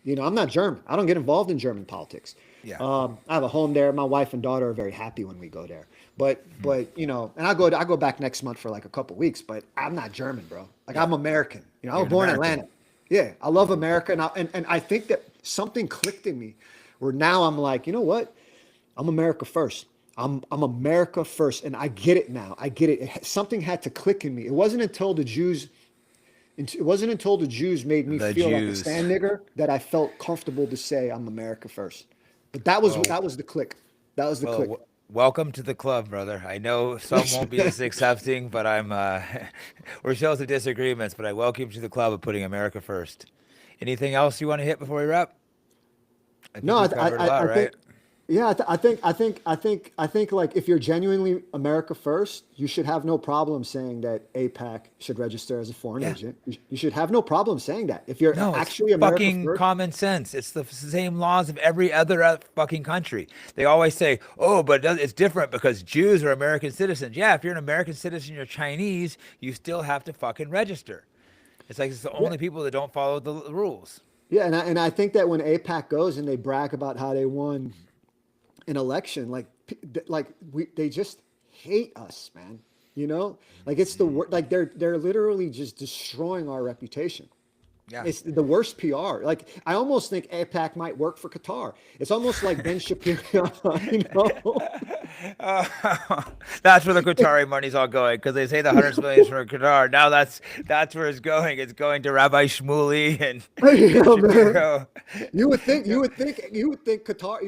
I'm not German. I don't get involved in German politics. Yeah. I have a home there. My wife and daughter are very happy when we go there. But Hmm. and I go back next month for like a couple weeks. But I'm not German, bro. Like, Yeah. I'm American. I You're was an born in American. Atlanta. Yeah, I love America, and I think that something clicked in me, where now I'm like, you know what? I'm America first. I'm America first, and I get it now. I get it. Something had to click in me. It wasn't until the Jews made me The feel like a Jews. stand nigger that I felt comfortable to say I'm America first. But Well, that was the click. That was the well, click. welcome to the club, brother. I know some won't be as accepting, but I'm we're shows of disagreements, but I welcome you to the club of putting America first. Anything else you want to hit before we wrap? I think No, we covered a lot, I think, right? yeah, I think like if you're genuinely America first, you should have no problem saying that APAC should register as a foreign Yeah. agent. You should have no problem saying that. If you're No, it's actually America fucking first, common sense. It's the same laws of every other fucking country. They always say, "Oh, but it's different because Jews are American citizens." Yeah, if you're an American citizen, you're Chinese, you still have to fucking register. It's like it's the yeah, only people that don't follow the rules. yeah, and I think that when APAC goes and they brag about how they won an election, they just hate us, man. Like it's the Mhm. wor- like they're literally just destroying our reputation. Yeah. It's the worst PR. Like, I almost think APAC might work for Qatar. It's almost like Ben Shapiro, you know. Uh, that's where the Qatari money's all going because they say the hundreds of millions for Qatar. Now that's where it's going. It's going to Rabbi Shmuley and You Ben know, man. Shapiro. You would think Qatar.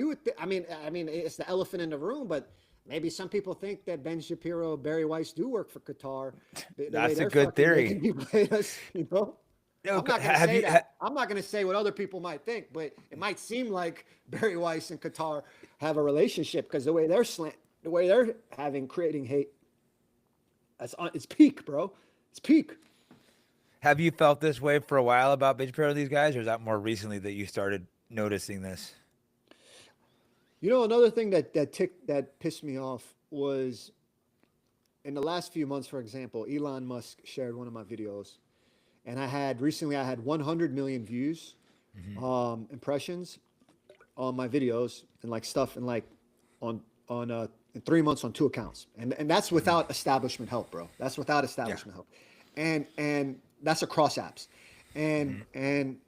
I mean, it's the elephant in the room, but maybe some people think that Ben Shapiro, Barry Weiss do work for Qatar, the way That's a they're good fucking making theory. people hate us. No, I'm not going to have say you? that. I'm not going to say what other people might think, but it might seem like Barry Weiss and Qatar have a relationship because the way they're creating hate, it's peak, bro. It's peak. Have you felt this way for a while about Ben Shapiro and these guys, or is that more recently that you started noticing this? Another thing that pissed me off was in the last few months. For example, Elon Musk shared one of my videos, and I had 100 million views, Hmm. impressions on my videos, and like stuff, and like on in 3 months on two accounts, and that's Hmm. without establishment help, bro. That's without Yeah. establishment help, and that's across apps, and Hmm. and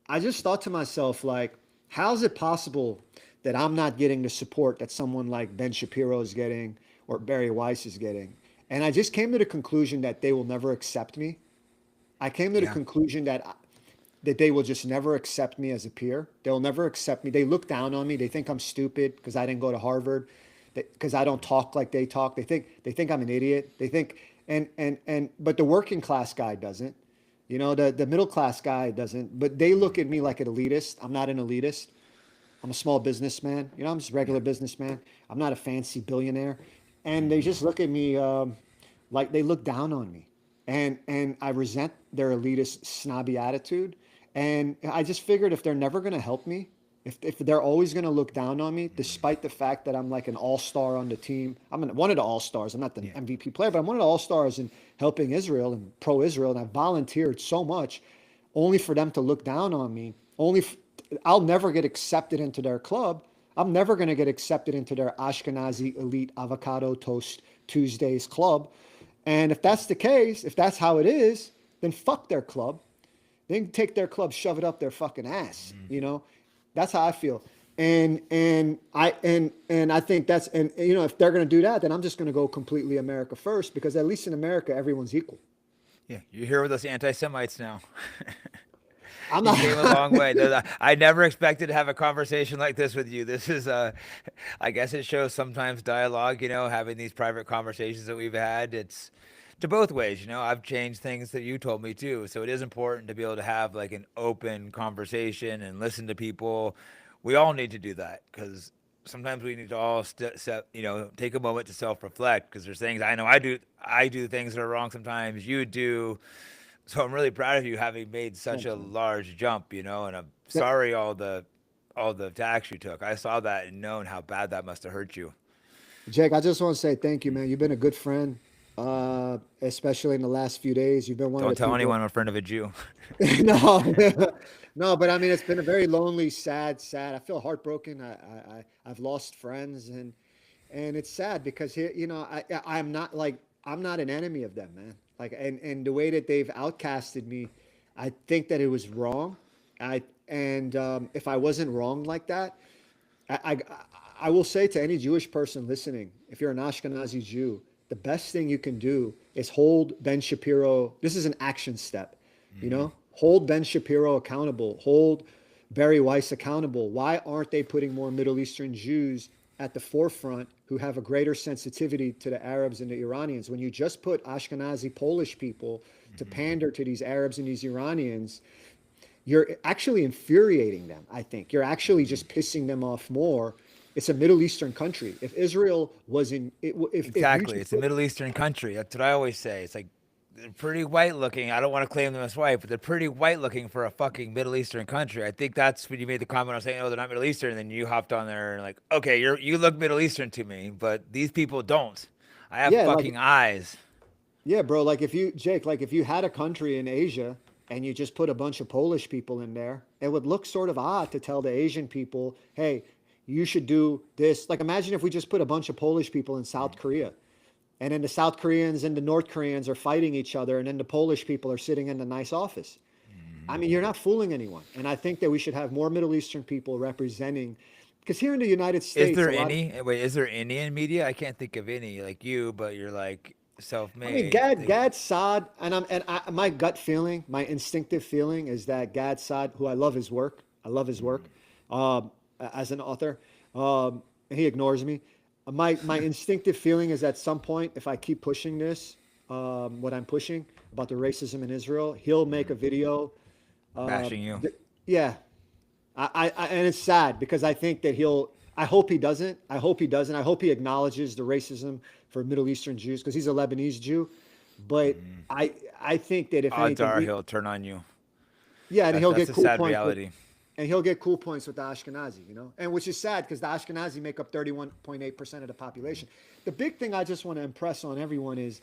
I just thought to myself, like, how is it possible that I'm not getting the support that someone like Ben Shapiro is getting or Barry Weiss is getting. And I just came to the conclusion that they will never accept me. I came to the Yeah. conclusion that they will just never accept me as a peer. They'll never accept me. They look down on me. They think I'm stupid because I didn't go to Harvard, because I don't talk like they talk. They think I'm an idiot. They think but the working class guy doesn't. The middle class guy doesn't. But they look at me like an elitist. I'm not an elitist. I'm a small businessman. I'm just a Yeah. regular businessman. I'm not a fancy billionaire. And they just look at me like they look down on me. And I resent their elitist, snobby attitude. And I just figured if they're never going to help me, if they're always going to look down on me, despite the fact that I'm like an all-star on the team, one of the all-stars. I'm not the Yeah. MVP player, but I'm one of the all-stars in helping Israel and pro-Israel. And I volunteered so much only for them to look down on me. I'll never get accepted into their club. I'm never going to get accepted into their Ashkenazi elite avocado toast Tuesdays club. And if that's the case, if that's how it is, then fuck their club. They can take their club, shove it up their fucking ass. That's how I feel. And I think if they're going to do that, then I'm just going to go completely America first, because at least in America everyone's equal. Yeah. You're here with us anti-Semites now. I'm You came a not. long way. I never expected to have a conversation like this with you. This is, I guess it shows sometimes dialogue, having these private conversations that we've had. It's to both ways, I've changed things that you told me too. So it is important to be able to have like an open conversation and listen to people. We all need to do that because sometimes we need to all take a moment to self-reflect, because there's things I know I do things that are wrong sometimes. You do. So I'm really proud of you having made such Thanks, a man. large jump, and I'm sorry all the attacks you took. I saw that and known how bad that must have hurt you. Jake, I just want to say thank you, man. You've been a good friend, especially in the last few days. You've been one of Don't the tell people. anyone I'm a friend of a Jew. No, no, but I mean, it's been a very lonely, sad. I feel heartbroken. I've lost friends, and it's sad because here, I'm not an enemy of them, man. Like, and the way that they've outcasted me, I think that it was wrong. If I wasn't wrong like that, I, I, I will say to any Jewish person listening, if you're an Ashkenazi Jew, the best thing you can do is hold Ben Shapiro. This is an action step, hold Ben Shapiro accountable, hold Barry Weiss accountable. Why aren't they putting more Middle Eastern Jews at the forefront who have a greater sensitivity to the Arabs and the Iranians? When you just put Ashkenazi Polish people to pander to these Arabs and these Iranians, you're actually infuriating them. I think you're actually just pissing them off more. It's a Middle Eastern country. If Israel was in, if you Exactly. just It's a put, Middle Eastern country. That's what I always say. It's like they're pretty white looking. I don't want to claim them as white, but they're pretty white looking for a fucking Middle Eastern country. I think that's when you made the comment. I was saying, "Oh, they're not Middle Eastern." And then you hopped on there and like, okay, you look Middle Eastern to me, but these people don't. I have yeah, like fucking eyes. yeah, bro. Like if you, Jake, like if you had a country in Asia and you just put a bunch of Polish people in there, it would look sort of odd to tell the Asian people, hey, you should do this. Like imagine if we just put a bunch of Polish people in South Korea, and then the South Koreans and the North Koreans are fighting each other, and then the Polish people are sitting in the nice office. I mean, you're not fooling anyone. And I think that we should have more Middle Eastern people representing, because here in the United Is States, there a lot of, any? Wait, is there any in media? I can't think of any like you, but you're like I mean, self-made. Gad Saad, my gut feeling, my instinctive feeling is that Gad Saad, who I love his work, um, as an author, he ignores me. My instinctive feeling is at some point, if I keep pushing this, what I'm pushing about the racism in Israel, he'll make a video. Uh, Bashing you. th- yeah, and it's sad because I think that he'll. I hope he doesn't. I hope he doesn't. I hope he acknowledges the racism for Middle Eastern Jews because he's a Lebanese Jew. But I think that if Odds anything, are he'll turn on you. yeah, and That's he'll that's get a cool sad points with, reality. and he'll get cool points with the Ashkenazi, and which is sad because the Ashkenazi make up 31.8% of the population. The big thing I just want to impress on everyone is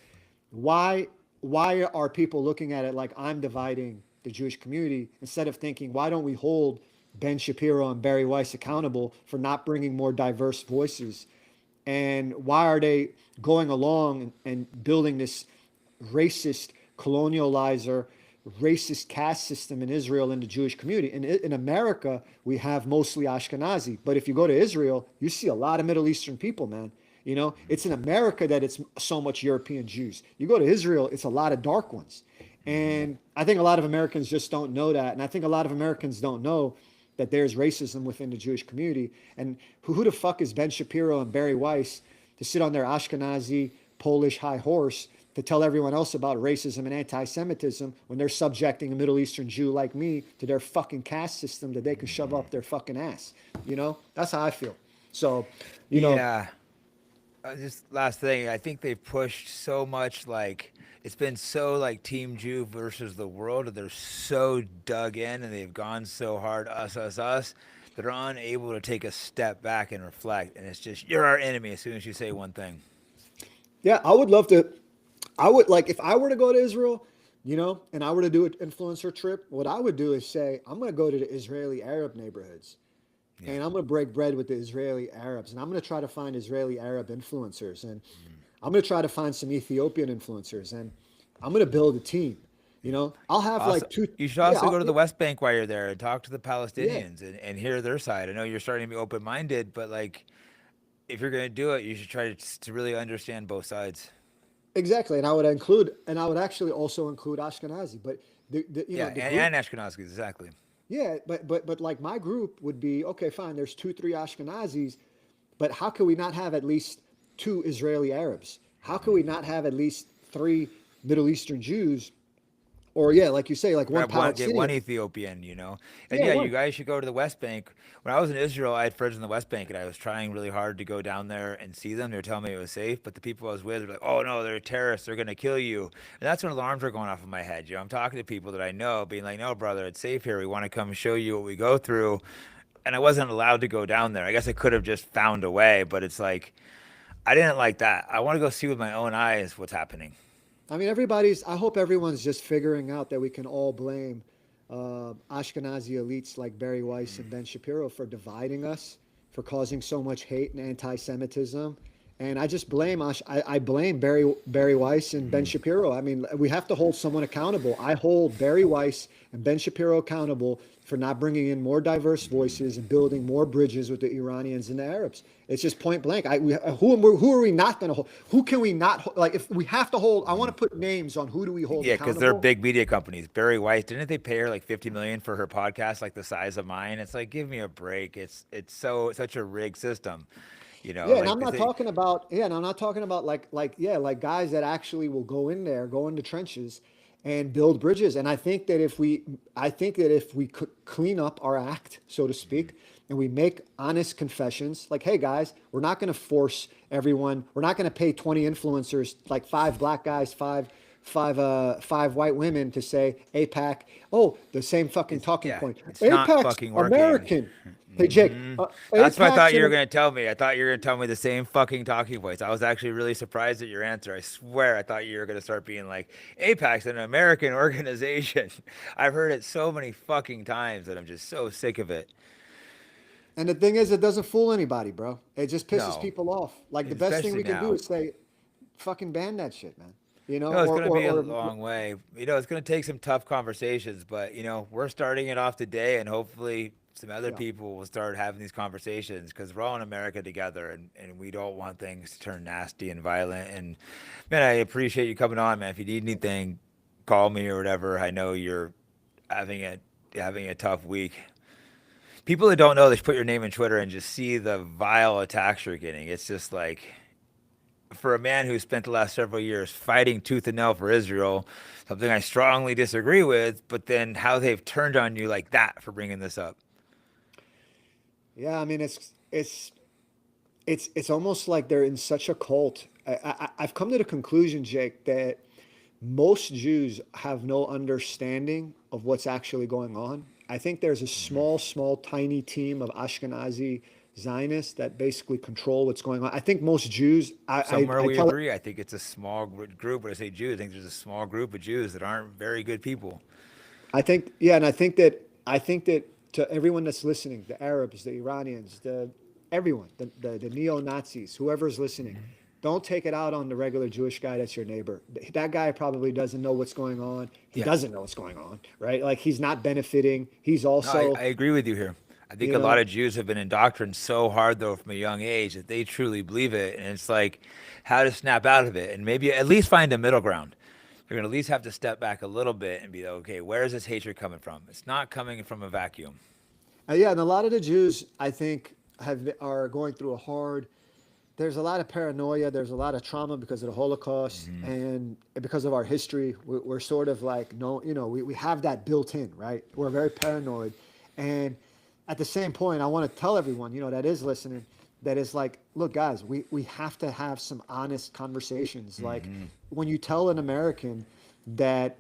why why are people looking at it like I'm dividing the Jewish community instead of thinking why don't we hold Ben Shapiro and Barry Weiss accountable for not bringing more diverse voices, and why are they going along and building this racist colonializer racist caste system in Israel and the Jewish community. In America, we have mostly Ashkenazi, but if you go to Israel, you see a lot of Middle Eastern people, man. You know, it's in America that it's so much European Jews. You go to Israel, it's a lot of dark ones. And I think a lot of Americans just don't know that. And I think a lot of Americans don't know that there's racism within the Jewish community. And who the fuck is Ben Shapiro and Barry Weiss to sit on their Ashkenazi Polish high horse to tell everyone else about racism and anti-Semitism when they're subjecting a Middle Eastern Jew like me to their fucking caste system that they can shove up their fucking ass. You know, that's how I feel. So, you know, Yeah. Just last thing, I think they've pushed so much, like it's been so like Team Jew versus the world, that they're so dug in and they've gone so hard, us, that are unable to take a step back and reflect. And it's just you're our enemy as soon as you say one thing. yeah, I would love to. I would like if I were to go to Israel, you know, and I were to do an influencer trip. What I would do is say I'm going to go to the Israeli Arab neighborhoods, Yeah. and I'm going to break bread with the Israeli Arabs, and I'm going to try to find Israeli Arab influencers, and I'm going to try to find some Ethiopian influencers, and I'm going to build a team. You know, I'll have Also, like two. you should Yeah, also go to yeah, the West Bank while you're there and talk to the yeah, Palestinians and hear their side. I know you're starting to be open minded, but like if you're going to do it, you should try to really understand both sides. exactly. And I would actually also include Ashkenazi, but the you know Yeah, the group. and Ashkenazis, exactly. Yeah, but like my group would be okay. Fine, there's two, three Ashkenazis, but how can we not have at least two Israeli Arabs? How can we not have at least three Middle Eastern Jews? Or yeah, like you say, like one Grab one, get one Palestinian. Ethiopian, you know. And Yeah, yeah, you one. guys should go to the West Bank. When I was in Israel, I had friends in the West Bank, and I was trying really hard to go down there and see them. They were telling me it was safe, but the people I was with were like, "Oh no, they're terrorists. They're gonna kill you." And that's when alarms were going off in my head. You know, I'm talking to people that I know, being like, "No, brother, it's safe here. We want to come show you what we go through." And I wasn't allowed to go down there. I guess I could have just found a way, but it's like I didn't like that. I want to go see with my own eyes what's happening. I mean, I hope everyone's just figuring out that we can all blame Ashkenazi elites like Barry Weiss and Ben Shapiro for dividing us, for causing so much hate and anti-Semitism. And I just blame I blame Barry Weiss and Ben Shapiro. I mean, we have to hold someone accountable. I hold Barry Weiss and Ben Shapiro accountable for not bringing in more diverse voices and building more bridges with the Iranians and the Arabs. It's just point blank. Who are we not going to hold? Who can we not like? If we have to hold, I want to put names on who do we hold Yeah, because they're accountable. big media companies. Barry Weiss, didn't they pay her like 50 million for her podcast, like the size of mine? It's like, give me a break. It's such a rigged system, you know. Yeah, and Like I'm they not say, talking about and I'm not talking about like guys that actually will go in there, go in the trenches and build bridges. And I think that if we could clean up our act, so to speak, and we make honest confessions, like, hey guys, we're not going to force everyone, we're not going to pay 20 influencers, like five black guys, five white women to say APAC. Oh, the same fucking talking yeah, point. it's not APAC's fucking working. American. Hey Jake, That's what I APAC's thought you were in. gonna tell me. I thought you were gonna tell me the same fucking talking points. I was actually really surprised at your answer. I swear, I thought you were gonna start being like, "APAC's an American organization." I've heard it so many fucking times that I'm just so sick of it. And the thing is, it doesn't fool anybody, bro. It just pisses No, people off. Like the best thing especially we can do now. is say, "Fucking ban that shit, man." You know, No, it's going to be a or long way. You know, it's going to take some tough conversations, but you know, we're starting it off today, and hopefully, some other yeah, people will start having these conversations because we're all in America together, and we don't want things to turn nasty and violent. And man, I appreciate you coming on, man. If you need anything, call me or whatever. I know you're having a having a tough week. People that don't know, they should put your name in Twitter and just see the vile attacks you're getting. It's just like for a man who spent the last several years fighting tooth and nail for Israel, something I strongly disagree with, but then how they've turned on you like that for bringing this up. yeah. I mean, it's almost like they're in such a cult. I've come to the conclusion, Jake, that most Jews have no understanding of what's actually going on. I think there's a small, tiny team of Ashkenazi Zionists that basically control what's going on. I think most Jews, Somewhere I we tell it, agree. I think it's a small group. When I say Jews, I think there's a small group of Jews that aren't very good people. I think, yeah, and I think that to everyone that's listening, the Arabs, the Iranians, everyone, the neo Nazis, whoever's listening, don't take it out on the regular Jewish guy that's your neighbor. That guy probably doesn't know what's going on. He Yeah. doesn't know what's going on, right? Like he's not benefiting. He's No, I, also, I agree with you here. I think you a lot know, of Jews have been indoctrinated so hard though from a young age that they truly believe it, and it's like how to snap out of it and maybe at least find a middle ground. You're gonna at least have to step back a little bit and be like, okay, where is this hatred coming from? It's not coming from a vacuum. yeah, and a lot of the Jews, I think, are going through a hard. There's a lot of paranoia. There's a lot of trauma because of the Holocaust Hmm. and because of our history. We're sort of like, no, we have that built in, right? We're very paranoid. And at the same point, I want to tell everyone, that is listening, that is like, look, guys, we have to have some honest conversations. Like Hmm. when you tell an American that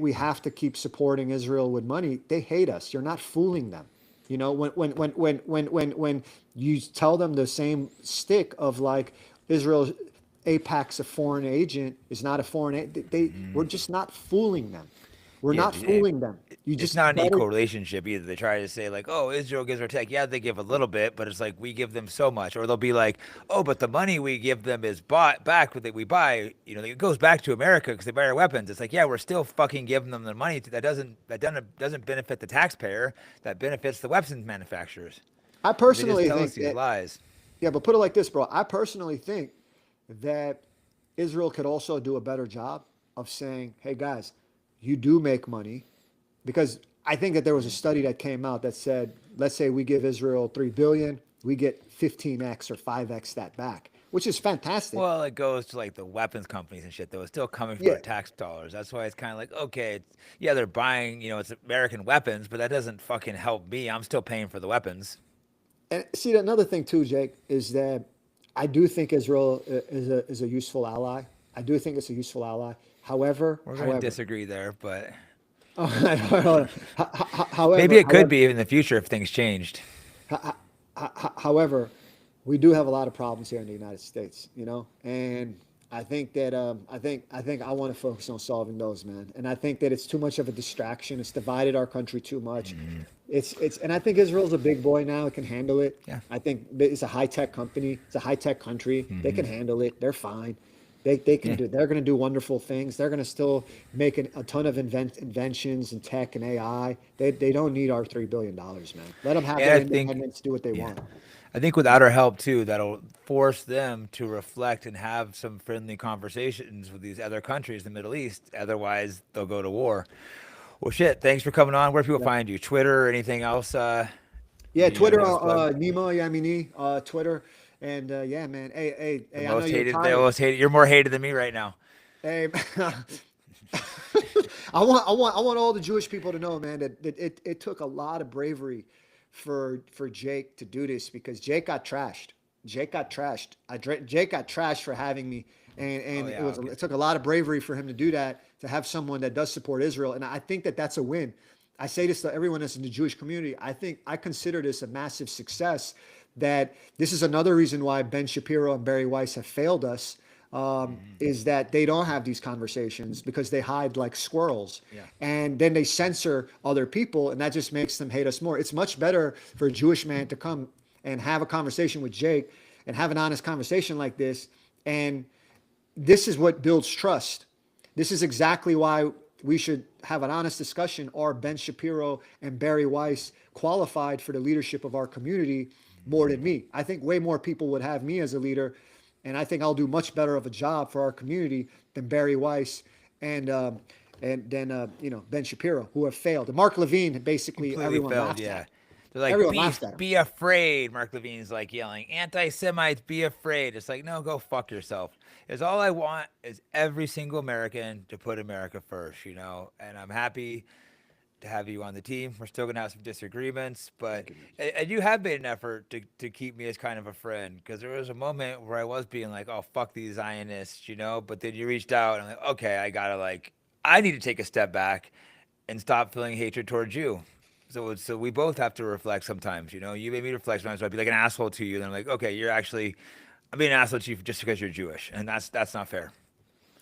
we have to keep supporting Israel with money, they hate us. You're not fooling them. When you tell them the same stick of like Israel, APAC's a foreign agent, is not a we're just not fooling them. We're Yeah, not fooling them. You it's just not an better. equal relationship either. They try to say like, "Oh, Israel gives our tech." Yeah, they give a little bit, but it's like we give them so much. Or they'll be like, "Oh, but the money we give them is bought back that we buy. It goes back to America because they buy our weapons." It's like, yeah, we're still fucking giving them the money. That doesn't benefit the taxpayer. That benefits the weapons manufacturers. I And they just personally tell think us these that, lies. yeah, but put it like this, bro. I personally think that Israel could also do a better job of saying, hey, guys, you do make money. Because I think that there was a study that came out that said, let's say we give Israel 3 billion, we get 15x or 5x that back, which is fantastic. Well, it goes to like the weapons companies and shit, though. It's still coming from Yeah. our tax dollars. That's why it's kind of like, okay, yeah, they're buying, it's American weapons, but that doesn't fucking help me. I'm still paying for the weapons. And see, another thing too, Jake, is that I do think Israel is a useful ally. I do think it's a useful ally. However, We're going to however, disagree there, but maybe however, it could be in the future if things changed. however, we do have a lot of problems here in the United States, and I think that I think I want to focus on solving those, man. And I think that it's too much of a distraction. It's divided our country too much. Hmm. And I think Israel's a big boy now. It can handle it. Yeah. I think it's a high tech company. It's a high tech country. They Hmm. can handle it. They're fine. They can Yeah. do. They're going to do wonderful things. They're going to still make a ton of inventions in tech and AI. They don't need our $3 billion, man. Let them have And their I think, independence. Do what they yeah, want. I think without our help too, that'll force them to reflect and have some friendly conversations with these other countries in the Middle East. Otherwise, they'll go to war. Well, shit. Thanks for coming on. Where do people Yeah. find you? Twitter or anything else? Yeah, Do you have Twitter, anything else to plug? Nima Yamini, Twitter, and yeah, man. The Hey, I know most you're hated. The tired. most hated. You're more hated than me right now. Hey, I want all the Jewish people to know, man, that it took a lot of bravery for Jake to do this because Jake got trashed. Jake got trashed. Jake got trashed for having me, Oh and yeah. Okay. it took a lot of bravery for him to do that, to have someone that does support Israel, and I think that that's a win. I say this to everyone that's in the Jewish community. I consider this a massive success. That this is another reason why Ben Shapiro and Barry Weiss have failed us, Hmm. is that they don't have these conversations because they hide like squirrels, Yeah. and then they censor other people, and that just makes them hate us more. It's much better for a Jewish man to come and have a conversation with Jake and have an honest conversation like this, and this is what builds trust. This is exactly why we should have an honest discussion. Are Ben Shapiro and Barry Weiss qualified for the leadership of our community more than me? I think way more people would have me as a leader, and I think I'll do much better of a job for our community than Barry Weiss and then Ben Shapiro, who have failed. And Mark Levine, basically Completely everyone failed. laughed Yeah. at. They're like, Everyone be laughed at him. be afraid. Mark Levine's like yelling, anti-Semites, be afraid. It's like, no, go fuck yourself. Is all I want is every single American to put America first. And I'm happy to have you on the team. We're still gonna have some disagreements, but Thank you, man. and you have made an effort to keep me as kind of a friend because there was a moment where I was being like, oh fuck these Zionists. But then you reached out and I'm like, okay, I need to take a step back and stop feeling hatred towards you. So we both have to reflect sometimes. You made me reflect sometimes. So I'd be like an asshole to you, and I'm like, okay, I'm being an asshole to you just because you're Jewish, and that's not fair.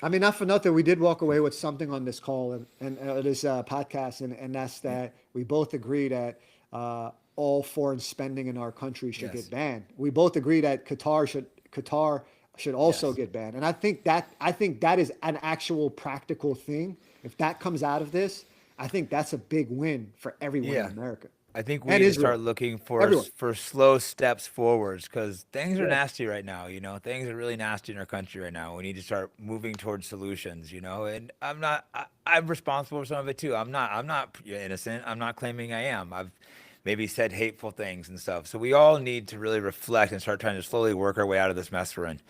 I mean, not for nothing, we did walk away with something on this call and this podcast, and that's that we both agree that all foreign spending in our country should get Yes. banned. We both agree that Qatar should also Yes. get banned. And I think that is an actual practical thing. If that comes out of this, I think that's a big win for everyone in Yeah. America I think we and need to start Israel. looking Everyone. for slow steps forwards because things are Yeah. nasty right now. Things are really nasty in our country right now. We need to start moving towards solutions. And I'm responsible for some of it too. I'm not innocent. I'm not claiming I am. I've maybe said hateful things and stuff. So we all need to really reflect and start trying to slowly work our way out of this mess we're in.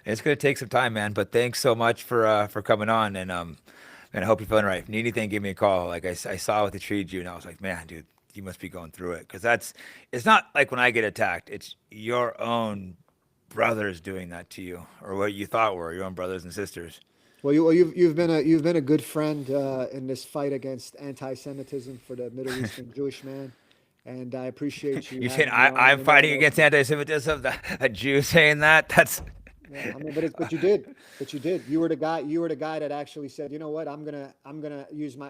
And it's going to take some time, man. But thanks so much for coming on and I hope you're feeling right. If you need anything, give me a call. Like I saw what they treated you, and I was like, man, dude, you must be going through it because it's not like when I get attacked, it's your own brothers doing that to you, or what you thought were your own brothers and sisters. Well, you've been a good friend in this fight against anti-Semitism for the Middle Eastern Jewish man, and I appreciate you You saying having me on. I'm fighting against anti-Semitism? A Jew saying that? That's Yeah, I mean, but you did, You were the guy. You were the guy that actually said, you know what, I'm gonna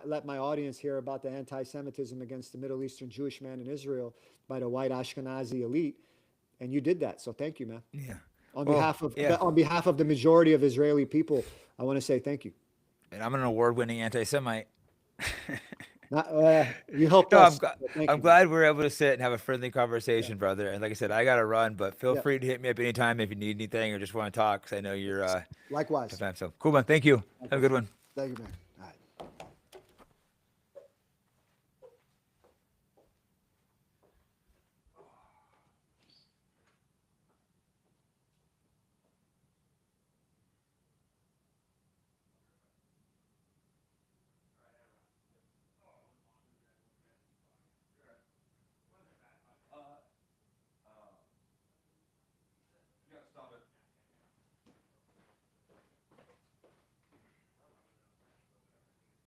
let my audience hear about the anti-Semitism against the Middle Eastern Jewish man in Israel by the white Ashkenazi elite, and you did that. So thank you, man. yeah. On Well, behalf of yeah. on behalf of the majority of Israeli people, I want to say thank you. And I'm an award-winning anti-Semite. Not, you helped No, us. So thank I'm you, man. glad we're able to sit and have a friendly Yeah, conversation, brother. And like I said, I got to run, but feel yeah. free to hit me up anytime if you need anything or just want to talk because I know you're a Likewise. fan. So cool, man. Thank you. Have a Likewise. good one. Thank you, man.